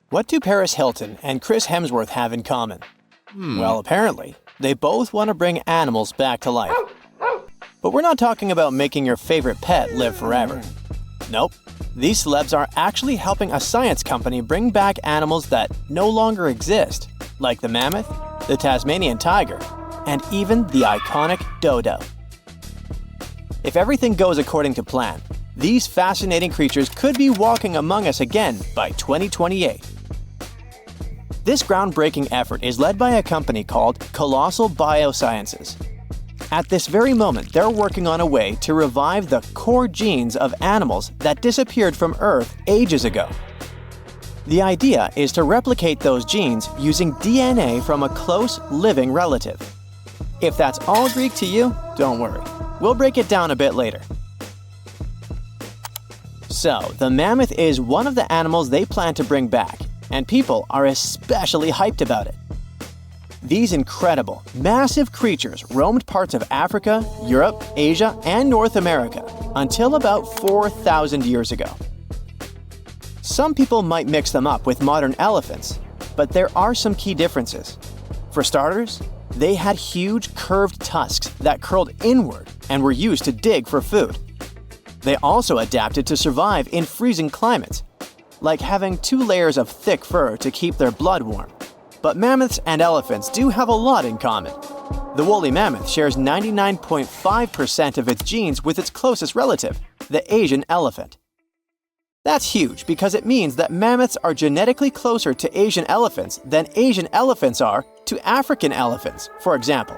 What do Paris Hilton and Chris Hemsworth have in common? Well, apparently, they both want to bring animals back to life. But we're not talking about making your favorite pet live forever. Nope. These celebs are actually helping a science company bring back animals that no longer exist, like the mammoth, the Tasmanian tiger, and even the iconic dodo. If everything goes according to plan, these fascinating creatures could be walking among us again by 2028. This groundbreaking effort is led by a company called Colossal Biosciences. At this very moment, they're working on a way to revive the core genes of animals that disappeared from Earth ages ago. The idea is to replicate those genes using DNA from a close, living relative. If that's all Greek to you, don't worry. We'll break it down a bit later. So, the mammoth is one of the animals they plan to bring back, and people are especially hyped about it. These incredible, massive creatures roamed parts of Africa, Europe, Asia, and North America until about 4,000 years ago. Some people might mix them up with modern elephants, but there are some key differences. For starters, they had huge curved tusks that curled inward and were used to dig for food. They also adapted to survive in freezing climates, like having 2 layers of thick fur to keep their blood warm. But mammoths and elephants do have a lot in common. The woolly mammoth shares 99.5% of its genes with its closest relative, the Asian elephant. That's huge because it means that mammoths are genetically closer to Asian elephants than Asian elephants are to African elephants, for example.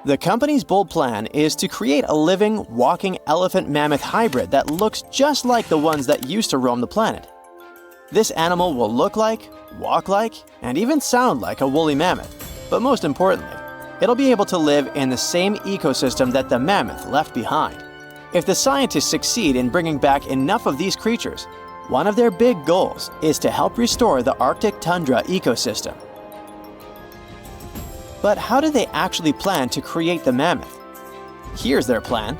The company's bold plan is to create a living, walking elephant-mammoth hybrid that looks just like the ones that used to roam the planet. This animal will look like, walk like, and even sound like a woolly mammoth. But most importantly, it'll be able to live in the same ecosystem that the mammoth left behind. If the scientists succeed in bringing back enough of these creatures, one of their big goals is to help restore the Arctic tundra ecosystem. But how do they actually plan to create the mammoth? Here's their plan.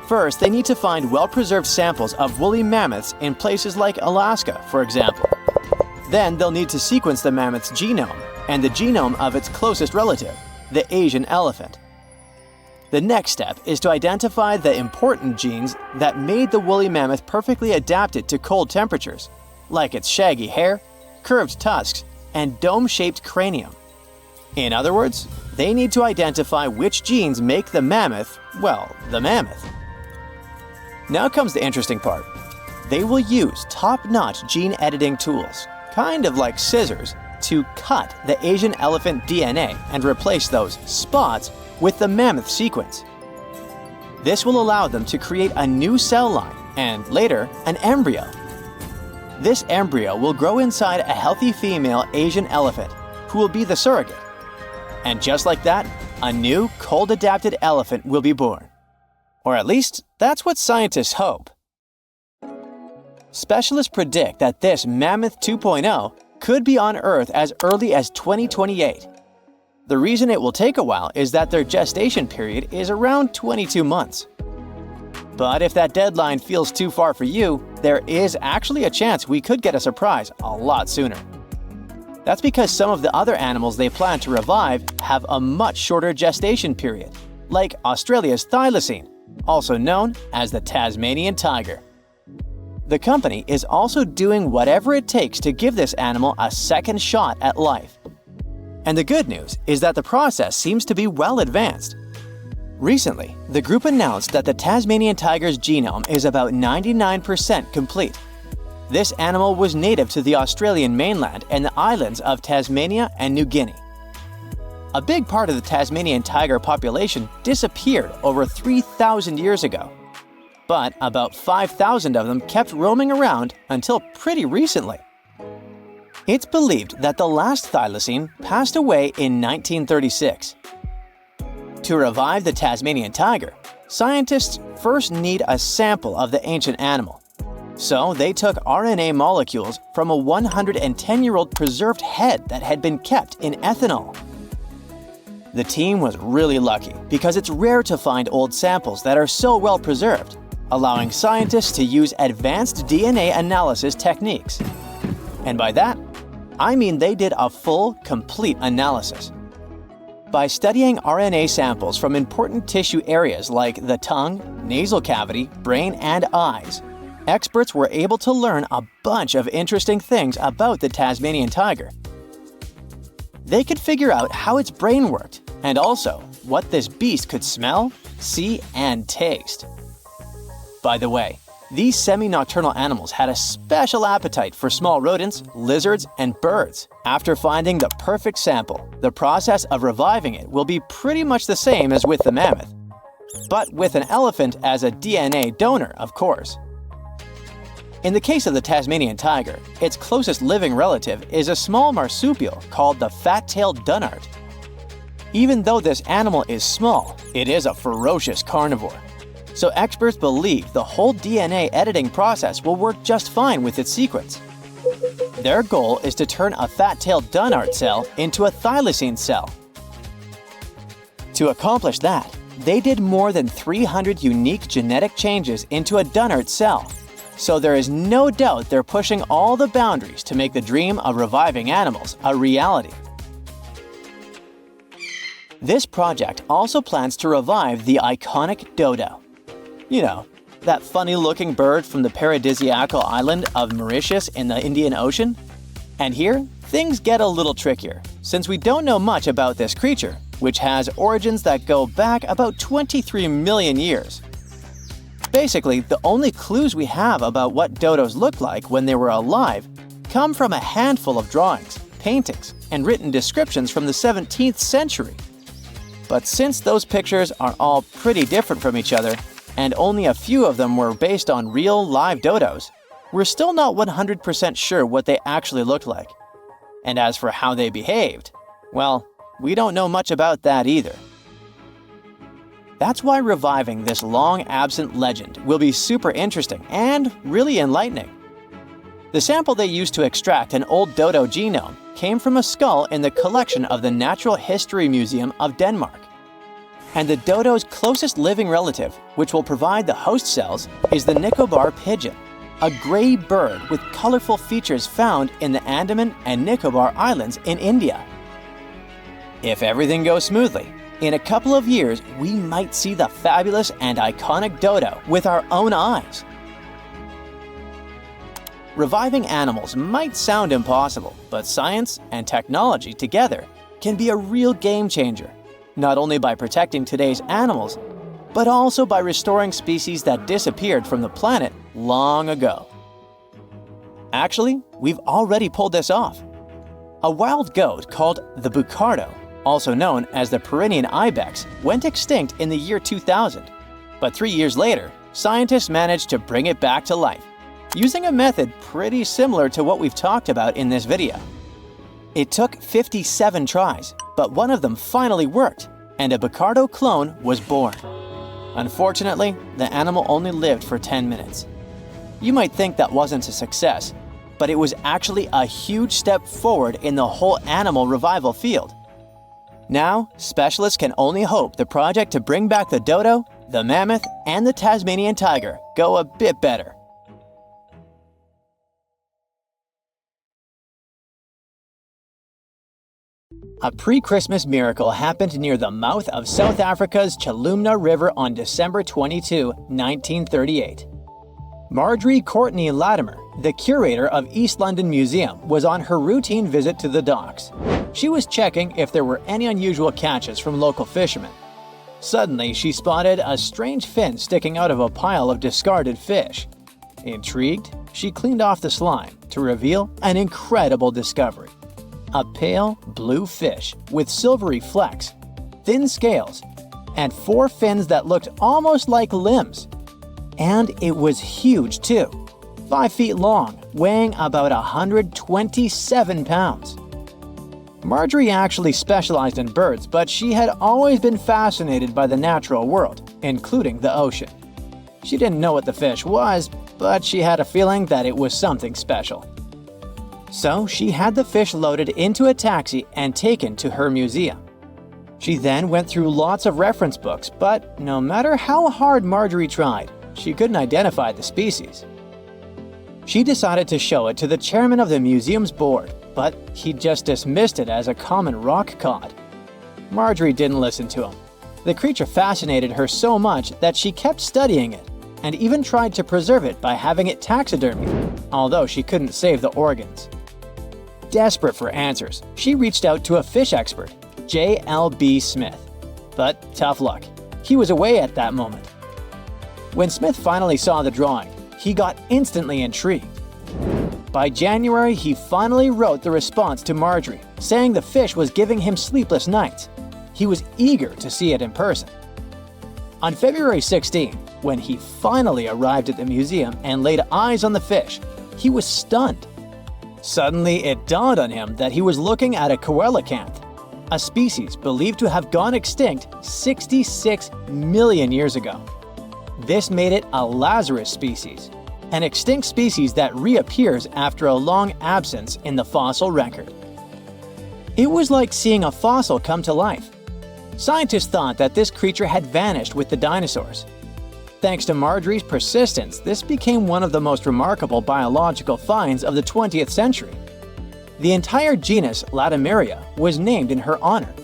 First, they need to find well-preserved samples of woolly mammoths in places like Alaska, for example. Then they'll need to sequence the mammoth's genome and the genome of its closest relative, the Asian elephant. The next step is to identify the important genes that made the woolly mammoth perfectly adapted to cold temperatures, like its shaggy hair, curved tusks, and dome-shaped cranium. In other words, they need to identify which genes make the mammoth, well, the mammoth. Now comes the interesting part. They will use top-notch gene editing tools, kind of like scissors, to cut the Asian elephant DNA and replace those spots with the mammoth sequence. This will allow them to create a new cell line and, later, an embryo. This embryo will grow inside a healthy female Asian elephant, who will be the surrogate. And just like that, a new, cold-adapted elephant will be born. Or at least, that's what scientists hope. Specialists predict that this Mammoth 2.0 could be on Earth as early as 2028. The reason it will take a while is that their gestation period is around 22 months. But if that deadline feels too far for you, there is actually a chance we could get a surprise a lot sooner. That's because some of the other animals they plan to revive have a much shorter gestation period, like Australia's thylacine, also known as the Tasmanian tiger. The company is also doing whatever it takes to give this animal a second shot at life. And the good news is that the process seems to be well advanced. Recently, the group announced that the Tasmanian tiger's genome is about 99% complete. This animal was native to the Australian mainland and the islands of Tasmania and New Guinea. A big part of the Tasmanian tiger population disappeared over 3,000 years ago. But about 5,000 of them kept roaming around until pretty recently. It's believed that the last thylacine passed away in 1936. To revive the Tasmanian tiger, scientists first need a sample of the ancient animal. So they took RNA molecules from a 110-year-old preserved head that had been kept in ethanol. The team was really lucky because it's rare to find old samples that are so well preserved. allowing scientists to use advanced DNA analysis techniques. And by that, I mean they did a full, complete analysis. By studying RNA samples from important tissue areas like the tongue, nasal cavity, brain, and eyes, experts were able to learn a bunch of interesting things about the Tasmanian tiger. They could figure out how its brain worked, and also what this beast could smell, see, and taste. By the way, these semi-nocturnal animals had a special appetite for small rodents, lizards, and birds. After finding the perfect sample, the process of reviving it will be pretty much the same as with the mammoth, but with an elephant as a DNA donor, of course. In the case of the Tasmanian tiger, its closest living relative is a small marsupial called the fat-tailed dunnart. Even though this animal is small, it is a ferocious carnivore. So experts believe the whole DNA editing process will work just fine with its sequence. Their goal is to turn a fat-tailed dunnart cell into a thylacine cell. To accomplish that, they did more than 300 unique genetic changes into a dunnart cell. So there is no doubt they're pushing all the boundaries to make the dream of reviving animals a reality. This project also plans to revive the iconic dodo. You know, that funny-looking bird from the paradisiacal island of Mauritius in the Indian Ocean? And here, things get a little trickier, since we don't know much about this creature, which has origins that go back about 23 million years. Basically, the only clues we have about what dodos looked like when they were alive come from a handful of drawings, paintings, and written descriptions from the 17th century. But since those pictures are all pretty different from each other, and only a few of them were based on real live dodos, we're still not 100% sure what they actually looked like. And as for how they behaved, well, we don't know much about that either. That's why reviving this long-absent legend will be super interesting and really enlightening. The sample they used to extract an old dodo genome came from a skull in the collection of the Natural History Museum of Denmark. And the dodo's closest living relative, which will provide the host cells, is the Nicobar pigeon, a gray bird with colorful features found in the Andaman and Nicobar Islands in India. If everything goes smoothly, in a couple of years, we might see the fabulous and iconic dodo with our own eyes. Reviving animals might sound impossible, but science and technology together can be a real game changer, not only by protecting today's animals, but also by restoring species that disappeared from the planet long ago. Actually, we've already pulled this off. A wild goat called the bucardo, also known as the Pyrenean ibex, went extinct in the year 2000. But 3 years later, scientists managed to bring it back to life, using a method pretty similar to what we've talked about in this video. It took 57 tries, but one of them finally worked, and a bucardo clone was born. Unfortunately, the animal only lived for 10 minutes. You might think that wasn't a success, but it was actually a huge step forward in the whole animal revival field. Now, specialists can only hope the project to bring back the dodo, the mammoth, and the Tasmanian tiger go a bit better. A pre-Christmas miracle happened near the mouth of South Africa's Chilumna River on December 22, 1938. Marjorie Courtney Latimer, the curator of East London Museum, was on her routine visit to the docks. She was checking if there were any unusual catches from local fishermen. Suddenly, she spotted a strange fin sticking out of a pile of discarded fish. Intrigued, she cleaned off the slime to reveal an incredible discovery. A pale blue fish with silvery flecks, thin scales, and 4 fins that looked almost like limbs. And it was huge too, 5 feet long, weighing about 127 pounds. Marjorie actually specialized in birds, but she had always been fascinated by the natural world, including the ocean. She didn't know what the fish was, but she had a feeling that it was something special. So she had the fish loaded into a taxi and taken to her museum. She then went through lots of reference books, but no matter how hard Marjorie tried, she couldn't identify the species. She decided to show it to the chairman of the museum's board, but he just dismissed it as a common rock cod. Marjorie didn't listen to him. The creature fascinated her so much that she kept studying it, and even tried to preserve it by having it taxidermied, although she couldn't save the organs. Desperate for answers, she reached out to a fish expert, J.L.B. Smith. But tough luck, he was away at that moment. When Smith finally saw the drawing, he got instantly intrigued. By January, he finally wrote the response to Marjorie, saying the fish was giving him sleepless nights. He was eager to see it in person. On February 16, when he finally arrived at the museum and laid eyes on the fish, he was stunned. Suddenly, it dawned on him that he was looking at a coelacanth, a species believed to have gone extinct 66 million years ago. This made it a Lazarus species, an extinct species that reappears after a long absence in the fossil record. It was like seeing a fossil come to life. Scientists thought that this creature had vanished with the dinosaurs. Thanks to Marjorie's persistence, this became one of the most remarkable biological finds of the 20th century. The entire genus Latimeria was named in her honor.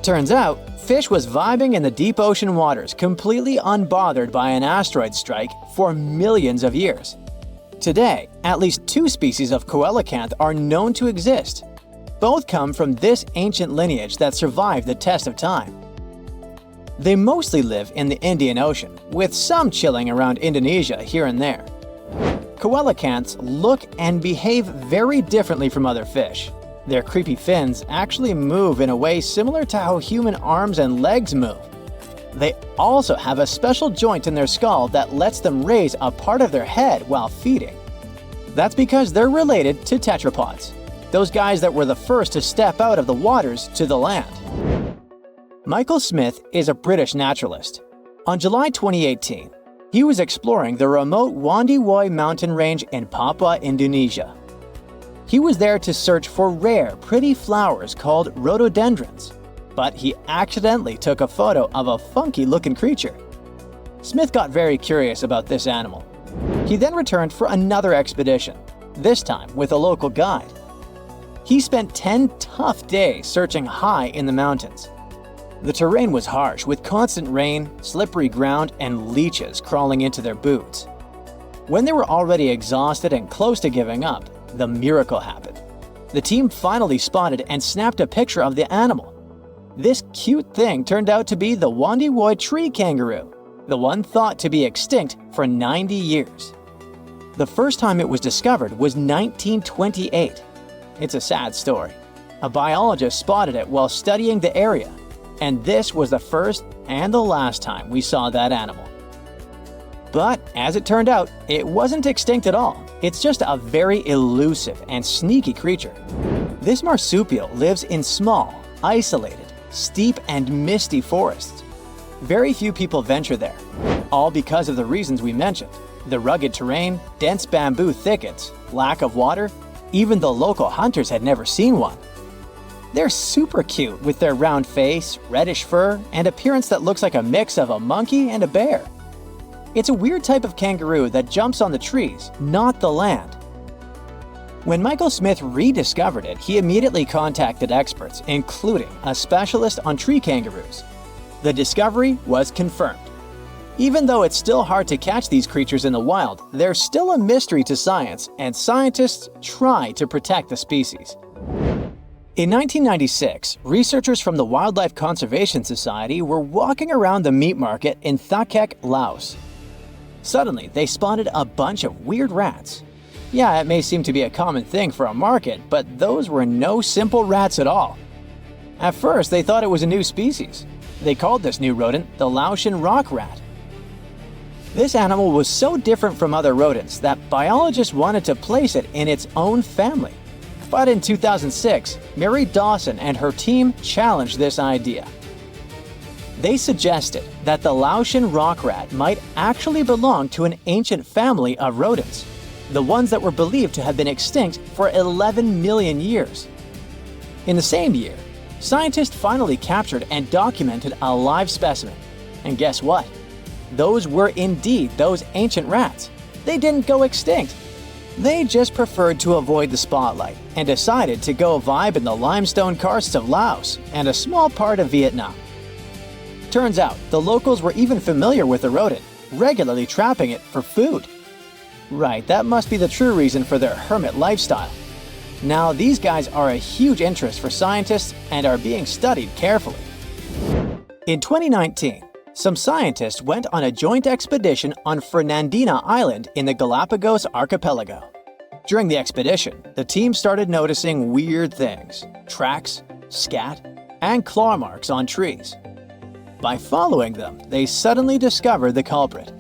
Turns out, fish was vibing in the deep ocean waters completely unbothered by an asteroid strike for millions of years. Today, at least 2 species of coelacanth are known to exist. Both come from this ancient lineage that survived the test of time. They mostly live in the Indian Ocean, with some chilling around Indonesia here and there. Coelacanths look and behave very differently from other fish. Their creepy fins actually move in a way similar to how human arms and legs move. They also have a special joint in their skull that lets them raise a part of their head while feeding. That's because they're related to tetrapods, those guys that were the first to step out of the waters to the land. Michael Smith is a British naturalist. On July 2018, he was exploring the remote Wondiwoi mountain range in Papua, Indonesia. He was there to search for rare, pretty flowers called rhododendrons, but he accidentally took a photo of a funky-looking creature. Smith got very curious about this animal. He then returned for another expedition, this time with a local guide. He spent 10 tough days searching high in the mountains. The terrain was harsh, with constant rain, slippery ground, and leeches crawling into their boots. When they were already exhausted and close to giving up, the miracle happened. The team finally spotted and snapped a picture of the animal. This cute thing turned out to be the Wondiwoi tree kangaroo, the one thought to be extinct for 90 years. The first time it was discovered was 1928. It's a sad story. A biologist spotted it while studying the area, and this was the first and the last time we saw that animal. But as it turned out, it wasn't extinct at all. It's just a very elusive and sneaky creature. This marsupial lives in small, isolated, steep and misty forests. Very few people venture there, all because of the reasons we mentioned: the rugged terrain, dense bamboo thickets, lack of water. Even the local hunters had never seen one. They're super cute with their round face, reddish fur, and appearance that looks like a mix of a monkey and a bear. It's a weird type of kangaroo that jumps on the trees, not the land. When Michael Smith rediscovered it, he immediately contacted experts, including a specialist on tree kangaroos. The discovery was confirmed. Even though it's still hard to catch these creatures in the wild, they're still a mystery to science, and scientists try to protect the species. In 1996, researchers from the Wildlife Conservation Society were walking around the meat market in Thakek, Laos. Suddenly, they spotted a bunch of weird rats. Yeah, it may seem to be a common thing for a market, but those were no simple rats at all. At first, they thought it was a new species. They called this new rodent the Laotian rock rat. This animal was so different from other rodents that biologists wanted to place it in its own family. But in 2006, Mary Dawson and her team challenged this idea. They suggested that the Laotian rock rat might actually belong to an ancient family of rodents, the ones that were believed to have been extinct for 11 million years. In the same year, scientists finally captured and documented a live specimen. And guess what? those were indeed those ancient rats. They didn't go extinct. They just preferred to avoid the spotlight and decided to go vibe in the limestone karsts of Laos and a small part of Vietnam. Turns out, the locals were even familiar with the rodent, regularly trapping it for food. Right, that must be the true reason for their hermit lifestyle. Now, these guys are a huge interest for scientists and are being studied carefully. In 2019, some scientists went on a joint expedition on Fernandina Island in the Galapagos archipelago. During the expedition, the team started noticing weird things: tracks, scat, and claw marks on trees. By following them, they suddenly discovered the culprit: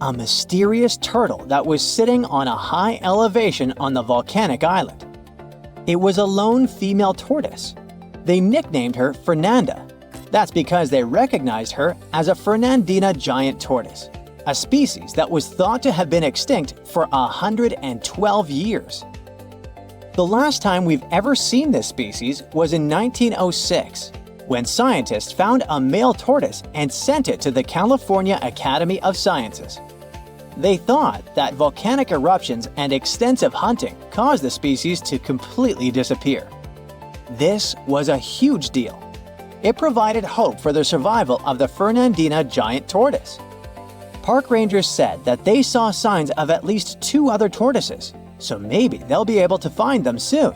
a mysterious turtle that was sitting on a high elevation on the volcanic island. It was a lone female tortoise. They nicknamed her Fernanda. That's because they recognized her as a Fernandina giant tortoise, a species that was thought to have been extinct for 112 years. The last time we've ever seen this species was in 1906, when scientists found a male tortoise and sent it to the California Academy of Sciences. They thought that volcanic eruptions and extensive hunting caused the species to completely disappear. This was a huge deal. It provided hope for the survival of the Fernandina giant tortoise. Park rangers said that they saw signs of at least 2 other tortoises, so maybe they'll be able to find them soon.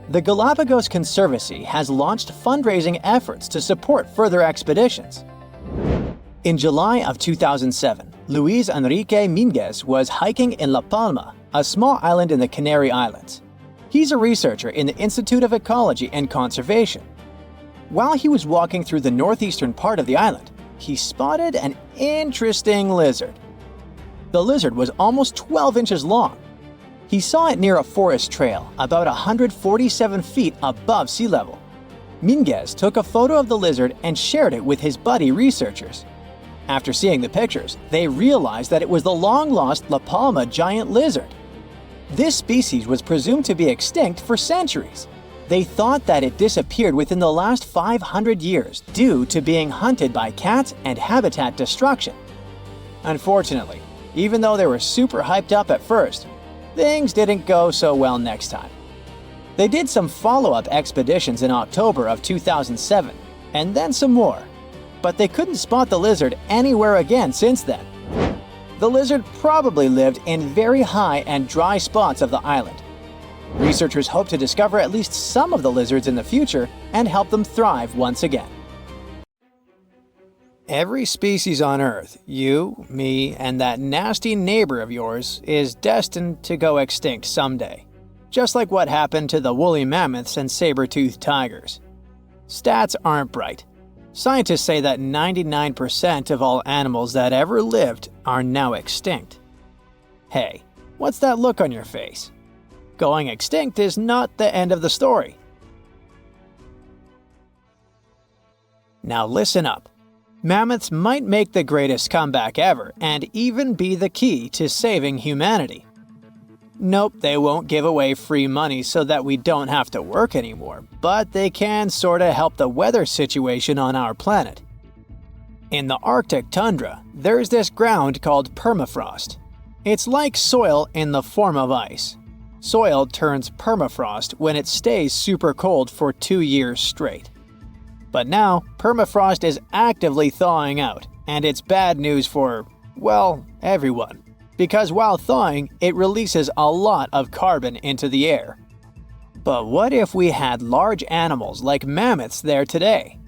The Galapagos Conservancy has launched fundraising efforts to support further expeditions. In July of 2007, Luis Enrique Minguez was hiking in La Palma, a small island in the Canary Islands. He's a researcher in the Institute of Ecology and Conservation. While he was walking through the northeastern part of the island, he spotted an interesting lizard. The lizard was almost 12 inches long. He saw it near a forest trail, about 147 feet above sea level. Minguez took a photo of the lizard and shared it with his buddy researchers. After seeing the pictures, they realized that it was the long-lost La Palma giant lizard. This species was presumed to be extinct for centuries. They thought that it disappeared within the last 500 years due to being hunted by cats and habitat destruction. Unfortunately, even though they were super hyped up at first, things didn't go so well next time. They did some follow-up expeditions in October of 2007, and then some more, but they couldn't spot the lizard anywhere again since then. The lizard probably lived in very high and dry spots of the island. Researchers hope to discover at least some of the lizards in the future and help them thrive once again. Every species on Earth, you, me, and that nasty neighbor of yours, is destined to go extinct someday. Just like what happened to the woolly mammoths and saber-toothed tigers. Stats aren't bright. Scientists say that 99% of all animals that ever lived are now extinct. Hey, what's that look on your face? Going extinct is not the end of the story. Now listen up. Mammoths might make the greatest comeback ever and even be the key to saving humanity. Nope, they won't give away free money so that we don't have to work anymore, but they can sorta help the weather situation on our planet. In the Arctic tundra, there's this ground called permafrost. It's like soil in the form of ice. Soil turns permafrost when it stays super cold for 2 years straight. But now, permafrost is actively thawing out, and it's bad news for, well, everyone. Because while thawing, it releases a lot of carbon into the air. But what if we had large animals like mammoths there today?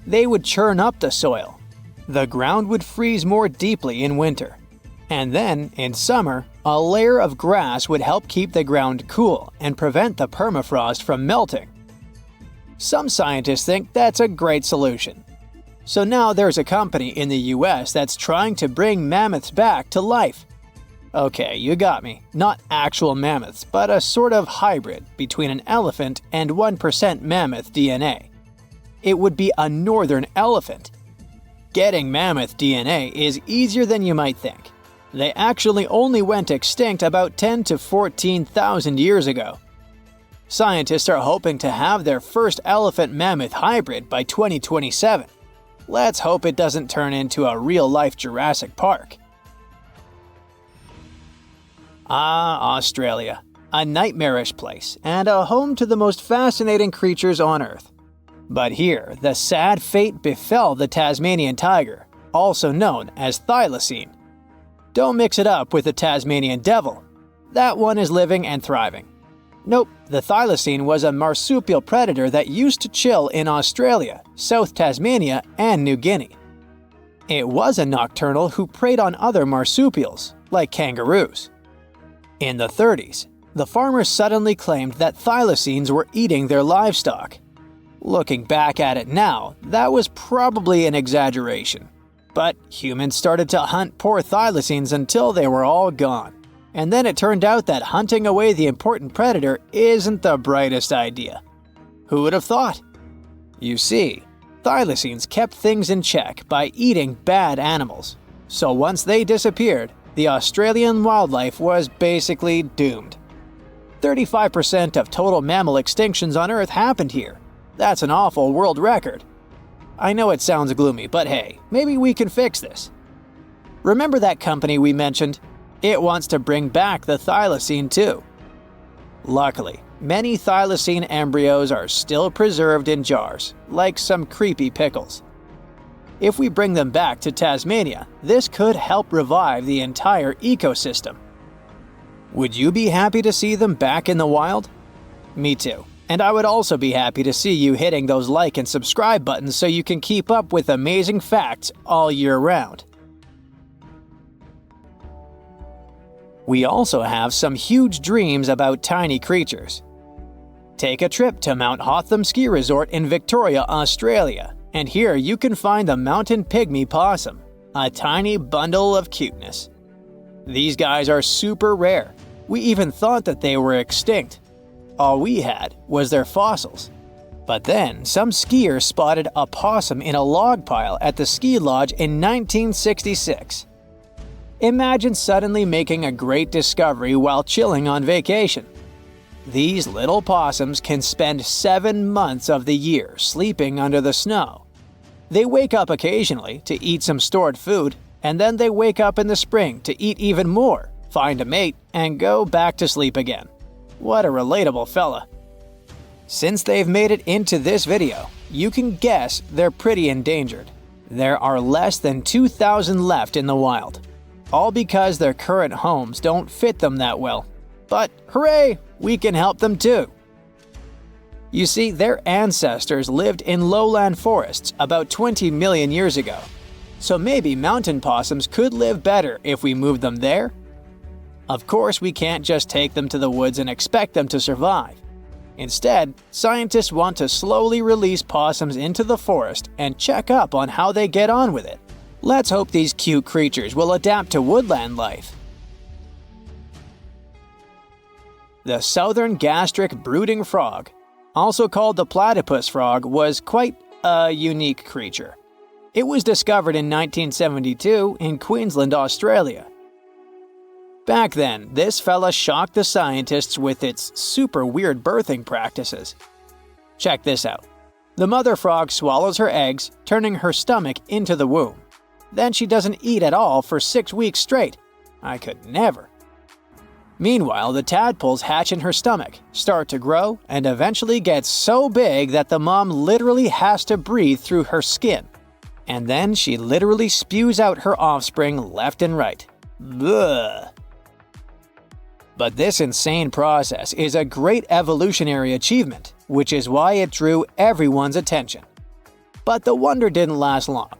They would churn up the soil. The ground would freeze more deeply in winter. And then, in summer, a layer of grass would help keep the ground cool and prevent the permafrost from melting. Some scientists think that's a great solution. So now there's a company in the US that's trying to bring mammoths back to life. Okay, you got me. Not actual mammoths, but a sort of hybrid between an elephant and 1% mammoth DNA. It would be a northern elephant. Getting mammoth DNA is easier than you might think. They actually only went extinct about 10 to 14,000 years ago. Scientists are hoping to have their first elephant-mammoth hybrid by 2027. Let's hope it doesn't turn into a real-life Jurassic Park. Australia. A nightmarish place, and a home to the most fascinating creatures on Earth. But here, the sad fate befell the Tasmanian tiger, also known as thylacine. Don't mix it up with the Tasmanian devil. That one is living and thriving. Nope, the thylacine was a marsupial predator that used to chill in Australia, South Tasmania, and New Guinea. It was a nocturnal who preyed on other marsupials, like kangaroos. In the 30s, the farmers suddenly claimed that thylacines were eating their livestock. Looking back at it now, that was probably an exaggeration. But humans started to hunt poor thylacines until they were all gone. And then it turned out that hunting away the important predator isn't the brightest idea. Who would have thought? You see, thylacines kept things in check by eating bad animals. So once they disappeared, the Australian wildlife was basically doomed. 35% of total mammal extinctions on Earth happened here. That's an awful world record. I know it sounds gloomy, but hey, maybe we can fix this. Remember that company we mentioned? It wants to bring back the thylacine too. Luckily, many thylacine embryos are still preserved in jars, like some creepy pickles. If we bring them back to Tasmania, this could help revive the entire ecosystem. Would you be happy to see them back in the wild? Me too. And I would also be happy to see you hitting those like and subscribe buttons so you can keep up with amazing facts all year round. We also have some huge dreams about tiny creatures. Take a trip to Mount Hotham Ski Resort in Victoria, Australia, and here you can find the mountain pygmy possum, a tiny bundle of cuteness. These guys are super rare. We even thought that they were extinct. All we had was their fossils. But then, some skiers spotted a possum in a log pile at the ski lodge in 1966. Imagine suddenly making a great discovery while chilling on vacation. These little possums can spend 7 months of the year sleeping under the snow. They wake up occasionally to eat some stored food, and then they wake up in the spring to eat even more, find a mate, and go back to sleep again. What a relatable fella. Since they've made it into this video, you can guess they're pretty endangered. There are less than 2,000 left in the wild, all because their current homes don't fit them that well. But hooray, we can help them too. You see, their ancestors lived in lowland forests about 20 million years ago. So maybe mountain possums could live better if we moved them there? Of course, we can't just take them to the woods and expect them to survive. Instead, scientists want to slowly release possums into the forest and check up on how they get on with it. Let's hope these cute creatures will adapt to woodland life. The southern gastric brooding frog, also called the platypus frog, was quite a unique creature. It was discovered in 1972 in Queensland, Australia. Back then, this fella shocked the scientists with its super weird birthing practices. Check this out. The mother frog swallows her eggs, turning her stomach into the womb. Then she doesn't eat at all for 6 weeks straight. I could never. Meanwhile, the tadpoles hatch in her stomach, start to grow, and eventually get so big that the mom literally has to breathe through her skin. And then she literally spews out her offspring left and right. Bleh. But this insane process is a great evolutionary achievement, which is why it drew everyone's attention. But the wonder didn't last long.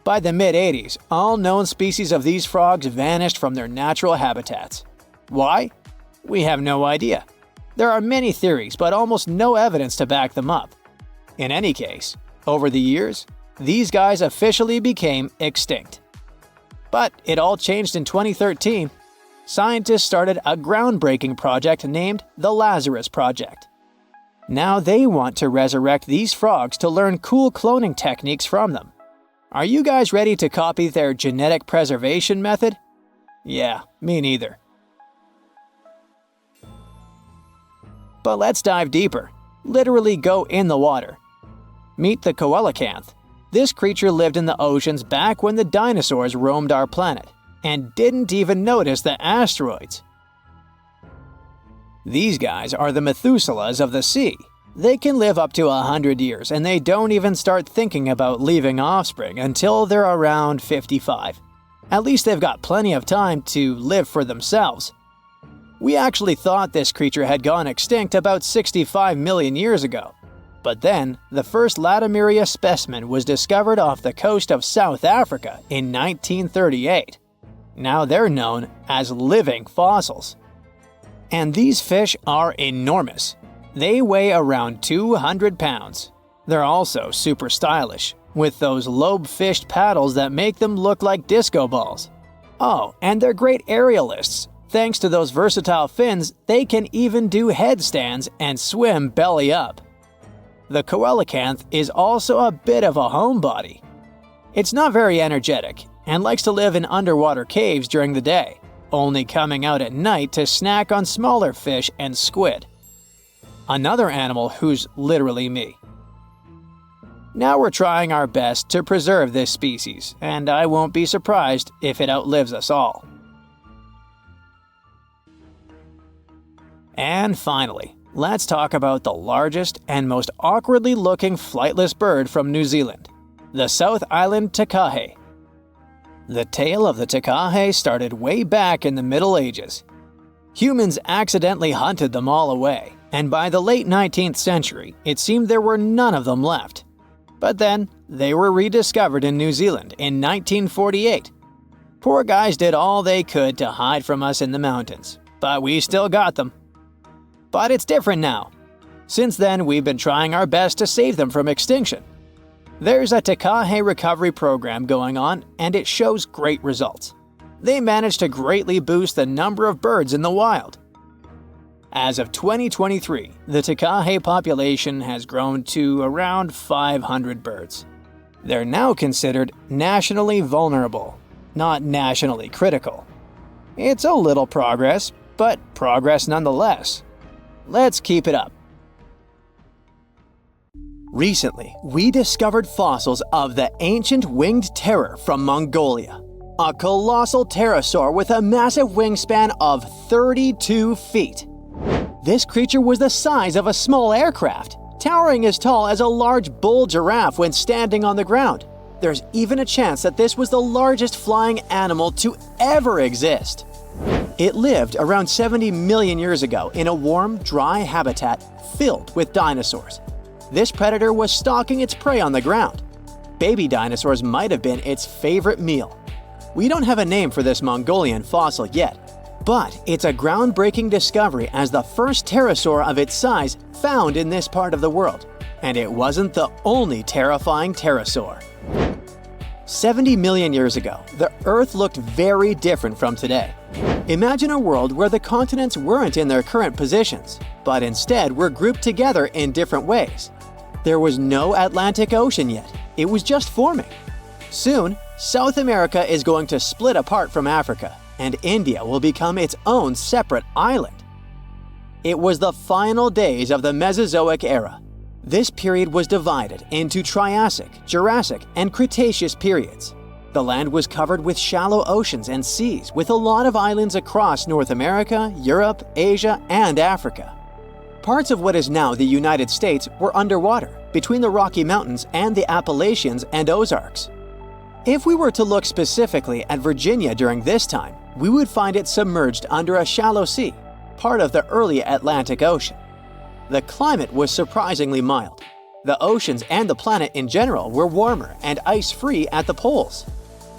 By the mid-80s, all known species of these frogs vanished from their natural habitats. Why? We have no idea. There are many theories, but almost no evidence to back them up. In any case, over the years, these guys officially became extinct. But it all changed in 2013. Scientists started a groundbreaking project named the Lazarus Project. Now they want to resurrect these frogs to learn cool cloning techniques from them. Are you guys ready to copy their genetic preservation method? Yeah, me neither. But let's dive deeper. Literally go in the water. Meet the coelacanth. This creature lived in the oceans back when the dinosaurs roamed our planet, and didn't even notice the asteroids. These guys are the Methuselahs of the sea. They can live up to 100 years, and they don't even start thinking about leaving offspring until they're around 55. At least they've got plenty of time to live for themselves. We actually thought this creature had gone extinct about 65 million years ago. But then, the first Latimeria specimen was discovered off the coast of South Africa in 1938. Now they're known as living fossils. And these fish are enormous. They weigh around 200 pounds. They're also super stylish, with those lobe-fished paddles that make them look like disco balls. Oh, and they're great aerialists. Thanks to those versatile fins, they can even do headstands and swim belly up. The coelacanth is also a bit of a homebody. It's not very energetic and likes to live in underwater caves during the day, only coming out at night to snack on smaller fish and squid. Another animal who's literally me. Now we're trying our best to preserve this species, and I won't be surprised if it outlives us all. And finally, let's talk about the largest and most awkwardly looking flightless bird from New Zealand, the South Island takahe. The tale of the takahe started way back in the Middle Ages. Humans accidentally hunted them all away, and by the late 19th century, it seemed there were none of them left. But then, they were rediscovered in New Zealand in 1948. Poor guys did all they could to hide from us in the mountains, but we still got them. But it's different now. Since then, we've been trying our best to save them from extinction. There's a takahe recovery program going on, and it shows great results. They managed to greatly boost the number of birds in the wild. As of 2023, the takahe population has grown to around 500 birds. They're now considered nationally vulnerable, not nationally critical. It's a little progress, but progress nonetheless. Let's keep it up. Recently, we discovered fossils of the ancient winged terror from Mongolia, a colossal pterosaur with a massive wingspan of 32 feet. This creature was the size of a small aircraft, towering as tall as a large bull giraffe when standing on the ground. There's even a chance that this was the largest flying animal to ever exist. It lived around 70 million years ago in a warm, dry habitat filled with dinosaurs. This predator was stalking its prey on the ground. Baby dinosaurs might have been its favorite meal. We don't have a name for this Mongolian fossil yet, but it's a groundbreaking discovery as the first pterosaur of its size found in this part of the world. And it wasn't the only terrifying pterosaur. 70 million years ago, the Earth looked very different from today. Imagine a world where the continents weren't in their current positions, but instead were grouped together in different ways. There was no Atlantic Ocean yet, it was just forming. Soon, South America is going to split apart from Africa, and India will become its own separate island. It was the final days of the Mesozoic era. This period was divided into Triassic, Jurassic, and Cretaceous periods. The land was covered with shallow oceans and seas, with a lot of islands across North America, Europe, Asia, and Africa. Parts of what is now the United States were underwater, between the Rocky Mountains and the Appalachians and Ozarks. If we were to look specifically at Virginia during this time, we would find it submerged under a shallow sea, part of the early Atlantic Ocean. The climate was surprisingly mild. The oceans and the planet in general were warmer and ice-free at the poles.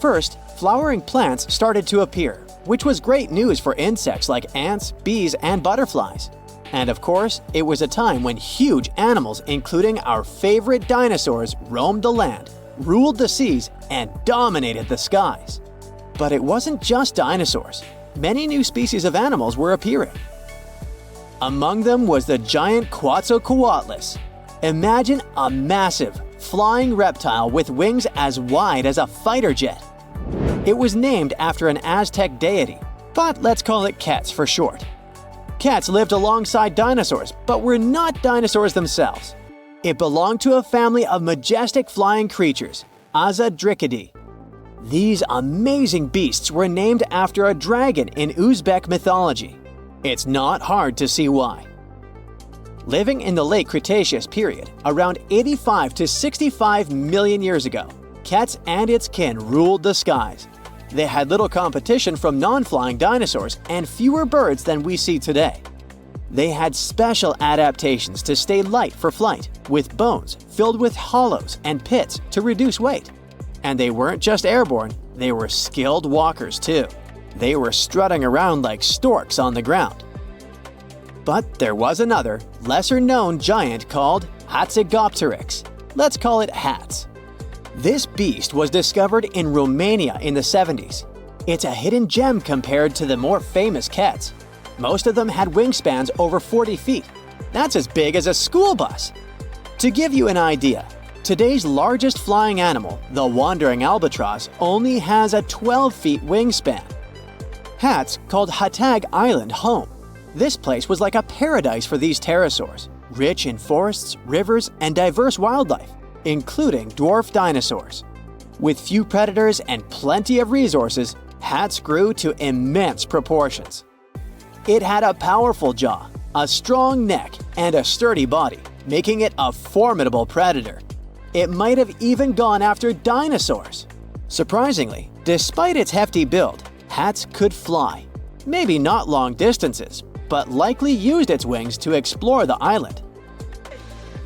First, flowering plants started to appear, which was great news for insects like ants, bees, and butterflies. And of course, it was a time when huge animals, including our favorite dinosaurs, roamed the land, ruled the seas, and dominated the skies. But it wasn't just dinosaurs. Many new species of animals were appearing. Among them was the giant Quetzalcoatlus. Imagine a massive, flying reptile with wings as wide as a fighter jet. It was named after an Aztec deity, but let's call it Quetz for short. Cats lived alongside dinosaurs, but were not dinosaurs themselves. It belonged to a family of majestic flying creatures, Azadrichidae. These amazing beasts were named after a dragon in Uzbek mythology. It's not hard to see why. Living in the late Cretaceous period, around 85 to 65 million years ago, Kets and its kin ruled the skies. They had little competition from non-flying dinosaurs and fewer birds than we see today. They had special adaptations to stay light for flight, with bones filled with hollows and pits to reduce weight. And they weren't just airborne, they were skilled walkers too. They were strutting around like storks on the ground. But there was another, lesser-known giant called Hatzegopteryx. Let's call it Hats. This beast was discovered in Romania in the 70s. It's a hidden gem compared to the more famous Kets. Most of them had wingspans over 40 feet. That's as big as a school bus. To give you an idea, today's largest flying animal, the wandering albatross, only has a 12-feet wingspan. Hats called Hatag Island home. This place was like a paradise for these pterosaurs, rich in forests, rivers, and diverse wildlife, including dwarf dinosaurs. With few predators and plenty of resources, Hats grew to immense proportions. It had a powerful jaw, a strong neck, and a sturdy body, making it a formidable predator. It might have even gone after dinosaurs. Surprisingly, despite its hefty build, Hats could fly. Maybe not long distances, but likely used its wings to explore the island.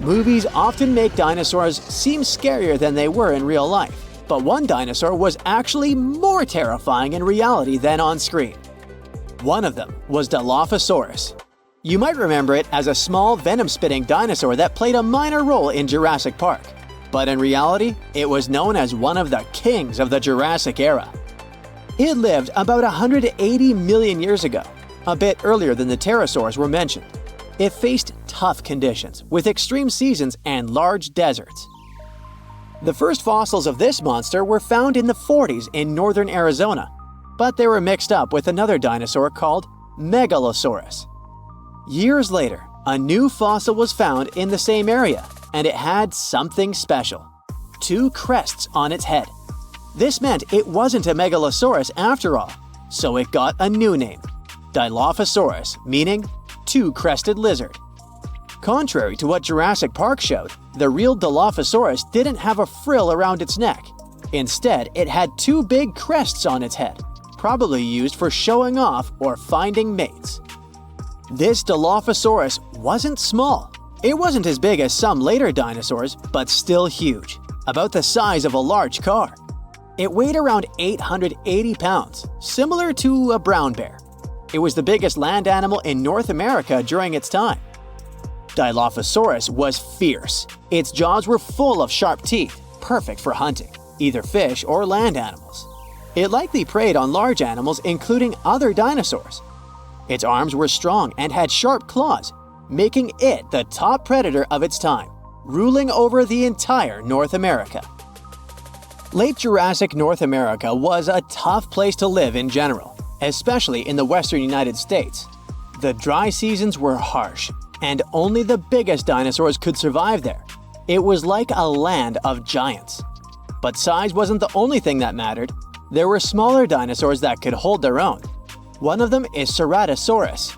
Movies often make dinosaurs seem scarier than they were in real life, but one dinosaur was actually more terrifying in reality than on screen. One of them was Dilophosaurus. You might remember it as a small venom-spitting dinosaur that played a minor role in Jurassic Park, but in reality, it was known as one of the kings of the Jurassic era. It lived about 180 million years ago, a bit earlier than the pterosaurs were mentioned. It faced tough conditions, with extreme seasons and large deserts. The first fossils of this monster were found in the 40s in northern Arizona, but they were mixed up with another dinosaur called Megalosaurus. Years later, a new fossil was found in the same area, and it had something special: 2 crests on its head. This meant it wasn't a Megalosaurus after all, so it got a new name, Dilophosaurus, meaning two-crested lizard. Contrary to what Jurassic Park showed, the real Dilophosaurus didn't have a frill around its neck. Instead, it had 2 big crests on its head, probably used for showing off or finding mates. This Dilophosaurus wasn't small. It wasn't as big as some later dinosaurs, but still huge, about the size of a large car. It weighed around 880 pounds, similar to a brown bear. It was the biggest land animal in North America during its time. Dilophosaurus was fierce. Its jaws were full of sharp teeth, perfect for hunting, either fish or land animals. It likely preyed on large animals, including other dinosaurs. Its arms were strong and had sharp claws, making it the top predator of its time, ruling over the entire North America. Late Jurassic North America was a tough place to live in general, especially in the western United States. The dry seasons were harsh, and only the biggest dinosaurs could survive there. It was like a land of giants. But size wasn't the only thing that mattered. There were smaller dinosaurs that could hold their own. One of them is Ceratosaurus.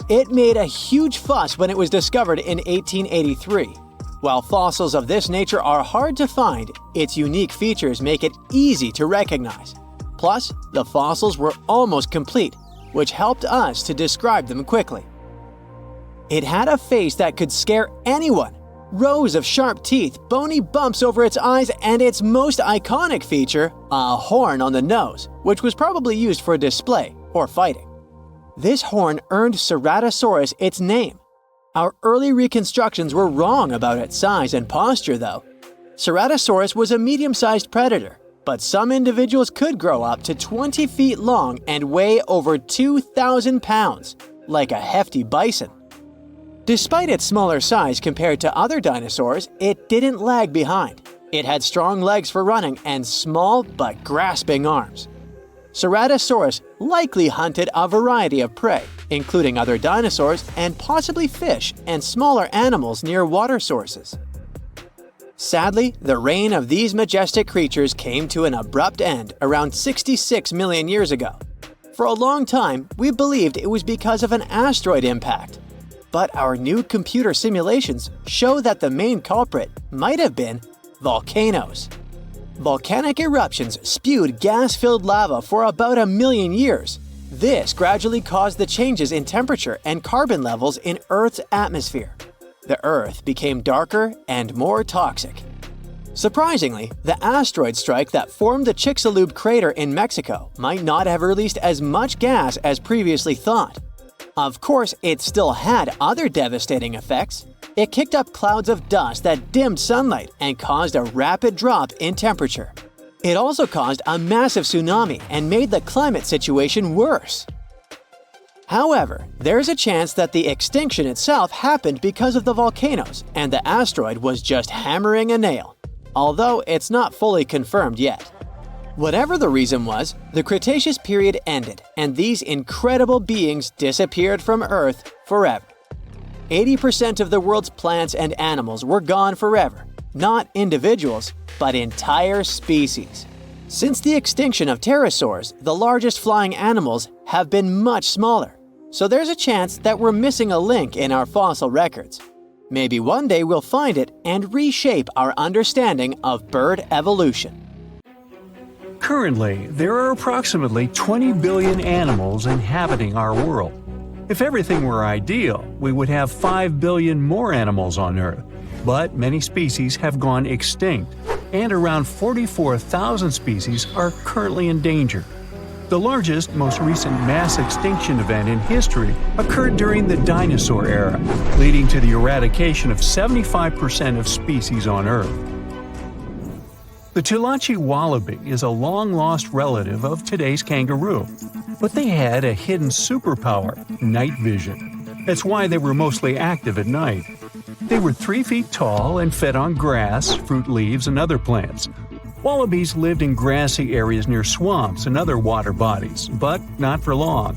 It made a huge fuss when it was discovered in 1883. While fossils of this nature are hard to find, its unique features make it easy to recognize. Plus, the fossils were almost complete, which helped us to describe them quickly. It had a face that could scare anyone. Rows of sharp teeth, bony bumps over its eyes, and its most iconic feature, a horn on the nose, which was probably used for display or fighting. This horn earned Ceratosaurus its name. Our early reconstructions were wrong about its size and posture, though. Ceratosaurus was a medium-sized predator, but some individuals could grow up to 20 feet long and weigh over 2,000 pounds, like a hefty bison. Despite its smaller size compared to other dinosaurs, it didn't lag behind. It had strong legs for running and small but grasping arms. Ceratosaurus likely hunted a variety of prey, including other dinosaurs and possibly fish and smaller animals near water sources. Sadly, the reign of these majestic creatures came to an abrupt end around 66 million years ago. For a long time, we believed it was because of an asteroid impact. But our new computer simulations show that the main culprit might have been volcanoes. Volcanic eruptions spewed gas-filled lava for about 1 million years. This gradually caused the changes in temperature and carbon levels in Earth's atmosphere. The Earth became darker and more toxic. Surprisingly, the asteroid strike that formed the Chicxulub crater in Mexico might not have released as much gas as previously thought. Of course, it still had other devastating effects. It kicked up clouds of dust that dimmed sunlight and caused a rapid drop in temperature. It also caused a massive tsunami and made the climate situation worse. However, there's a chance that the extinction itself happened because of the volcanoes and the asteroid was just hammering a nail, although it's not fully confirmed yet. Whatever the reason was, the Cretaceous period ended and these incredible beings disappeared from Earth forever. 80% of the world's plants and animals were gone forever, not individuals, but entire species. Since the extinction of pterosaurs, the largest flying animals have been much smaller, so there's a chance that we're missing a link in our fossil records. Maybe one day we'll find it and reshape our understanding of bird evolution. Currently, there are approximately 20 billion animals inhabiting our world. If everything were ideal, we would have 5 billion more animals on Earth. But many species have gone extinct, and around 44,000 species are currently in danger. The largest, most recent mass extinction event in history occurred during the Dinosaur era, leading to the eradication of 75% of species on Earth. The Tulachi wallaby is a long-lost relative of today's kangaroo, but they had a hidden superpower, night vision. That's why they were mostly active at night. They were 3 feet tall and fed on grass, fruit leaves, and other plants. Wallabies lived in grassy areas near swamps and other water bodies, but not for long.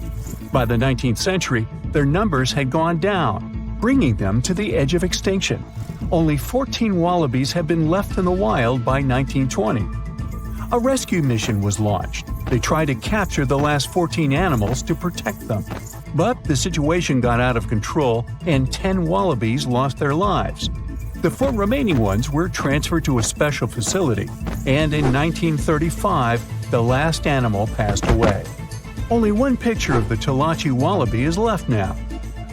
By the 19th century, their numbers had gone down, bringing them to the edge of extinction. Only 14 wallabies had been left in the wild by 1920. A rescue mission was launched. They tried to capture the last 14 animals to protect them. But the situation got out of control and 10 wallabies lost their lives. The 4 remaining ones were transferred to a special facility, and in 1935, the last animal passed away. Only one picture of the Tulachi wallaby is left now.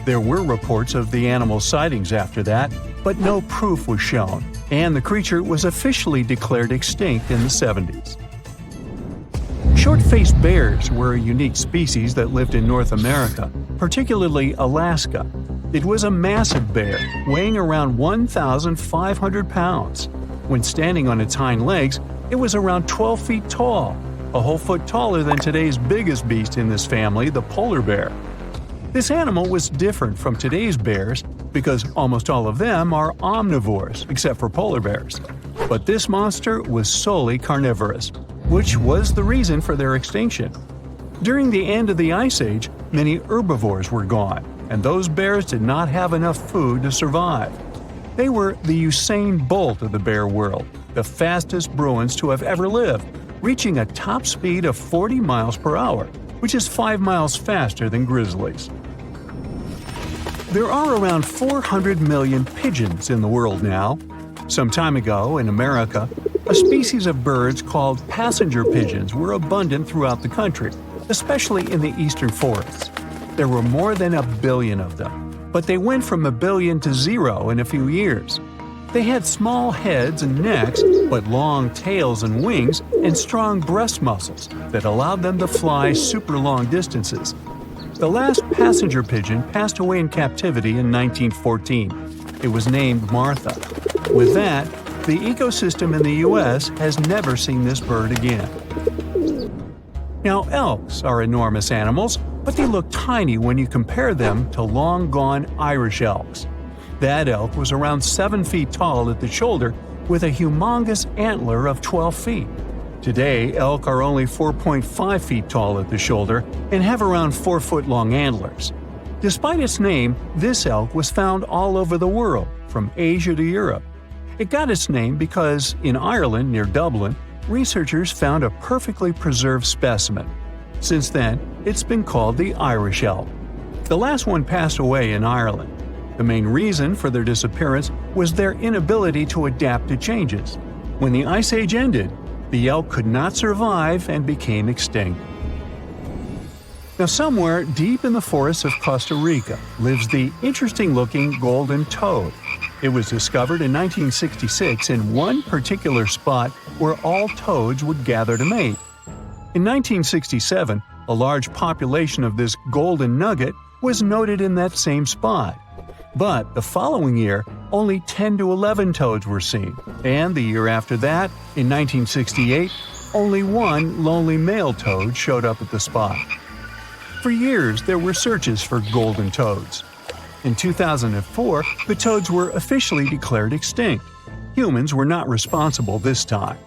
There were reports of the animal's sightings after that, but no proof was shown, and the creature was officially declared extinct in the 70s. Short-faced bears were a unique species that lived in North America, particularly Alaska. It was a massive bear, weighing around 1,500 pounds. When standing on its hind legs, it was around 12 feet tall, a whole foot taller than today's biggest beast in this family, the polar bear. This animal was different from today's bears because almost all of them are omnivores, except for polar bears. But this monster was solely carnivorous, which was the reason for their extinction. During the end of the Ice Age, many herbivores were gone, and those bears did not have enough food to survive. They were the Usain Bolt of the bear world, the fastest Bruins to have ever lived, reaching a top speed of 40 miles per hour, which is 5 miles faster than grizzlies. There are around 400 million pigeons in the world now. Some time ago, in America, a species of birds called passenger pigeons were abundant throughout the country, especially in the eastern forests. There were more than 1 billion of them, but they went from 1 billion to 0 in a few years. They had small heads and necks, but long tails and wings and strong breast muscles that allowed them to fly super long distances. The last passenger pigeon passed away in captivity in 1914. It was named Martha. With that, the ecosystem in the U.S. has never seen this bird again. Now, elks are enormous animals, but they look tiny when you compare them to long-gone Irish elks. That elk was around 7 feet tall at the shoulder with a humongous antler of 12 feet. Today, elk are only 4.5 feet tall at the shoulder and have around 4-foot-long antlers. Despite its name, this elk was found all over the world, from Asia to Europe. It got its name because, in Ireland near Dublin, researchers found a perfectly preserved specimen. Since then, it's been called the Irish elk. The last one passed away in Ireland. The main reason for their disappearance was their inability to adapt to changes. When the Ice Age ended, the elk could not survive and became extinct. Now, somewhere deep in the forests of Costa Rica lives the interesting-looking golden toad. It was discovered in 1966 in one particular spot where all toads would gather to mate. In 1967, a large population of this golden nugget was noted in that same spot. But the following year, only 10 to 11 toads were seen, and the year after that, in 1968, only one lonely male toad showed up at the spot. For years, there were searches for golden toads. In 2004, the toads were officially declared extinct. Humans were not responsible this time.